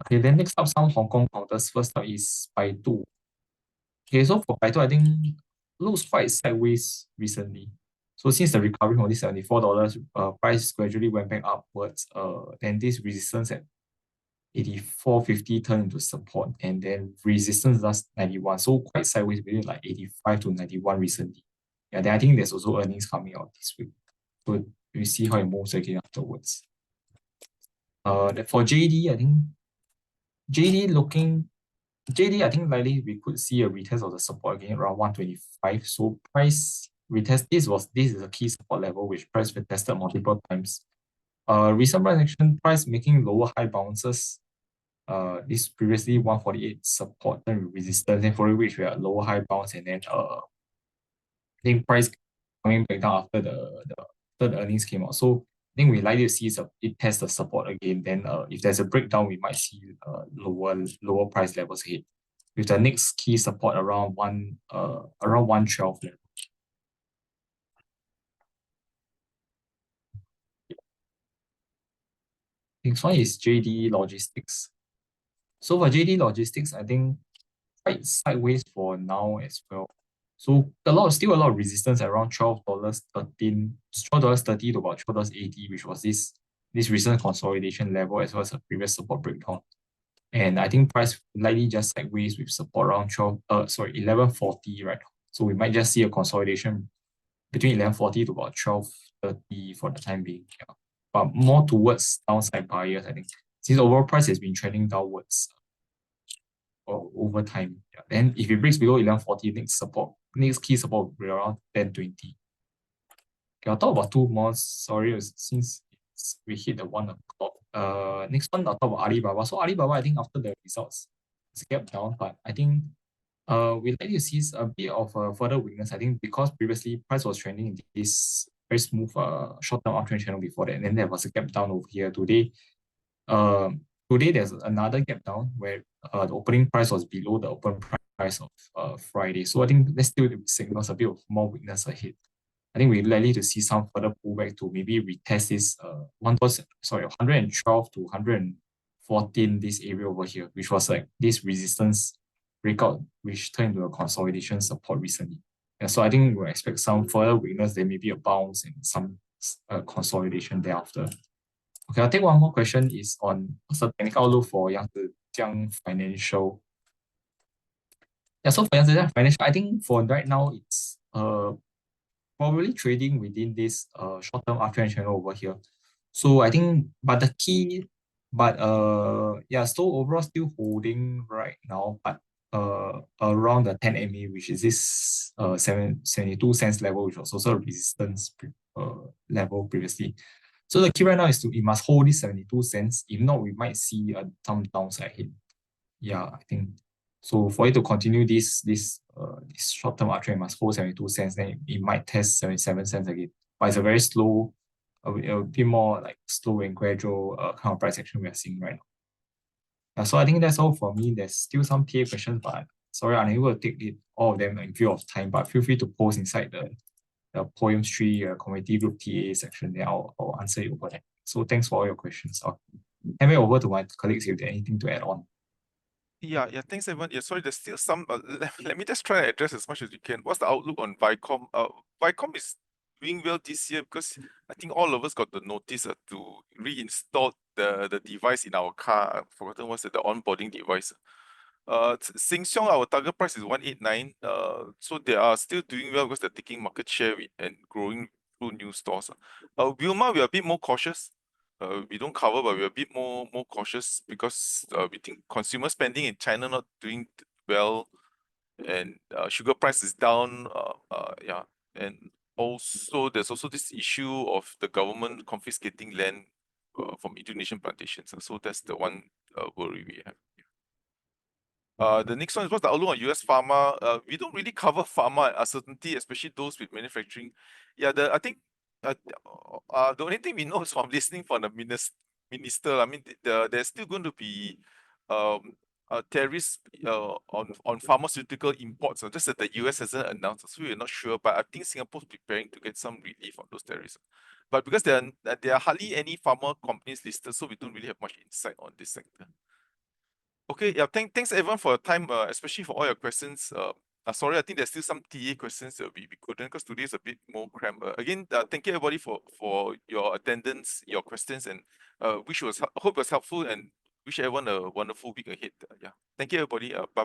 Okay, then next up, some Hong Kong counters. First up is Baidu. Okay, so for Baidu, I think looks quite sideways recently. So since the recovery from this $74, price gradually went back upwards. Then this resistance at 84.50 turned into support, and then resistance last 91. So quite sideways between like 85 to 91 recently. Yeah, then I think there's also earnings coming out this week. So we see how it moves again afterwards. For JD, I think JD, I think likely we could see a retest of the support again around 125. So price retest, this is a key support level which price retested multiple times. Recent price action, price making lower high bounces. This previously 148 support and resistance, and for which we are lower high bounce, and then I think price coming back down after the earnings came out. So I think we likely to see it test the support again. Then if there's a breakdown, we might see lower price levels ahead, with the next key support around 112 level. Next one is JD Logistics. So for JD Logistics, I think quite sideways for now as well. So still a lot of resistance around $12.30 to about $12.80, which was this recent consolidation level as well as a previous support breakdown. And I think price likely just sideways with support around 11.40 right now. So we might just see a consolidation between 11.40 to about 12.30 for the time being. Yeah. But more towards downside buyers, I think, since overall price has been trending downwards over time. Yeah. Then if it breaks below 11.40, next key support will be around 10.20. Okay, I'll talk about two more. Sorry, since we hit the 1 o'clock. Next one, I'll talk about Alibaba. So Alibaba, I think after the results, it's kept down, but I think we likely to see a bit of further weakness. I think because previously price was trending in this very smooth short-term uptrend channel before that, and then there was a gap down over here. Today there's another gap down where the opening price was below the open price of Friday. So I think that still signals a bit of more weakness ahead. I think we're likely to see some further pullback to maybe retest this 112 to 114, this area over here, which was like this resistance breakout, which turned into a consolidation support recently. And so I think we'll expect some further weakness, there may be a bounce and some consolidation thereafter. Okay, I'll take one more question, is on what's the technical outlook for Yangtze Financial. Yeah, so for Yangtze Financial, I think for right now, it's probably trading within this short-term uptrend channel over here. So I think, so overall still holding right now, but around the 10 MA, which is this 72 cents level, which was also a resistance level previously. So the key right now is it must hold this 72 cents. If not, we might see some downside hit. Yeah, I think so. For it to continue this short-term uptrend, must hold 72 cents. Then it might test 77 cents again. But it's a very slow, a bit more like slow and gradual kind of price action we are seeing right now. So I think that's all for me. There's still some TA questions, but sorry, I'm unable to take all of them in view of time. But feel free to post inside the Poems Tree Community Group TA section. Then I'll answer it over there. So thanks for all your questions. I'll hand it over to my colleagues if there's anything to add on. Yeah, thanks everyone. Yeah, sorry, there's still some. Let me just try to address as much as we can. What's the outlook on Vicom? Vicom is doing well this year because I think all of us got the notice to reinstall the device in our car. I've forgotten what's the onboarding device. Sheng Siong, our target price is 189. So they are still doing well because they're taking market share and growing through new stores. Wilmar, we are a bit more cautious. We don't cover, but we're a bit more cautious because we think consumer spending in China not doing well, and sugar price is down. And also there's also this issue of the government confiscating land from Indonesian plantations. So that's the one worry we have. The next one is what's the outlook on US pharma? We don't really cover pharma uncertainty, especially those with manufacturing. Yeah, I think the only thing we know is from listening from the minister. I mean, there's still going to be tariffs on pharmaceutical imports. Just that the US hasn't announced, so we're not sure. But I think Singapore's preparing to get some relief on those tariffs. But because there are hardly any pharma companies listed, so we don't really have much insight on this sector. Okay, yeah, thanks everyone for your time, especially for all your questions. Sorry, I think there's still some TA questions that we couldn't, because today is a bit more cramped. Again, thank you everybody for your attendance, your questions, and hope it was helpful, and wish everyone a wonderful week ahead. Yeah, thank you everybody. Bye bye.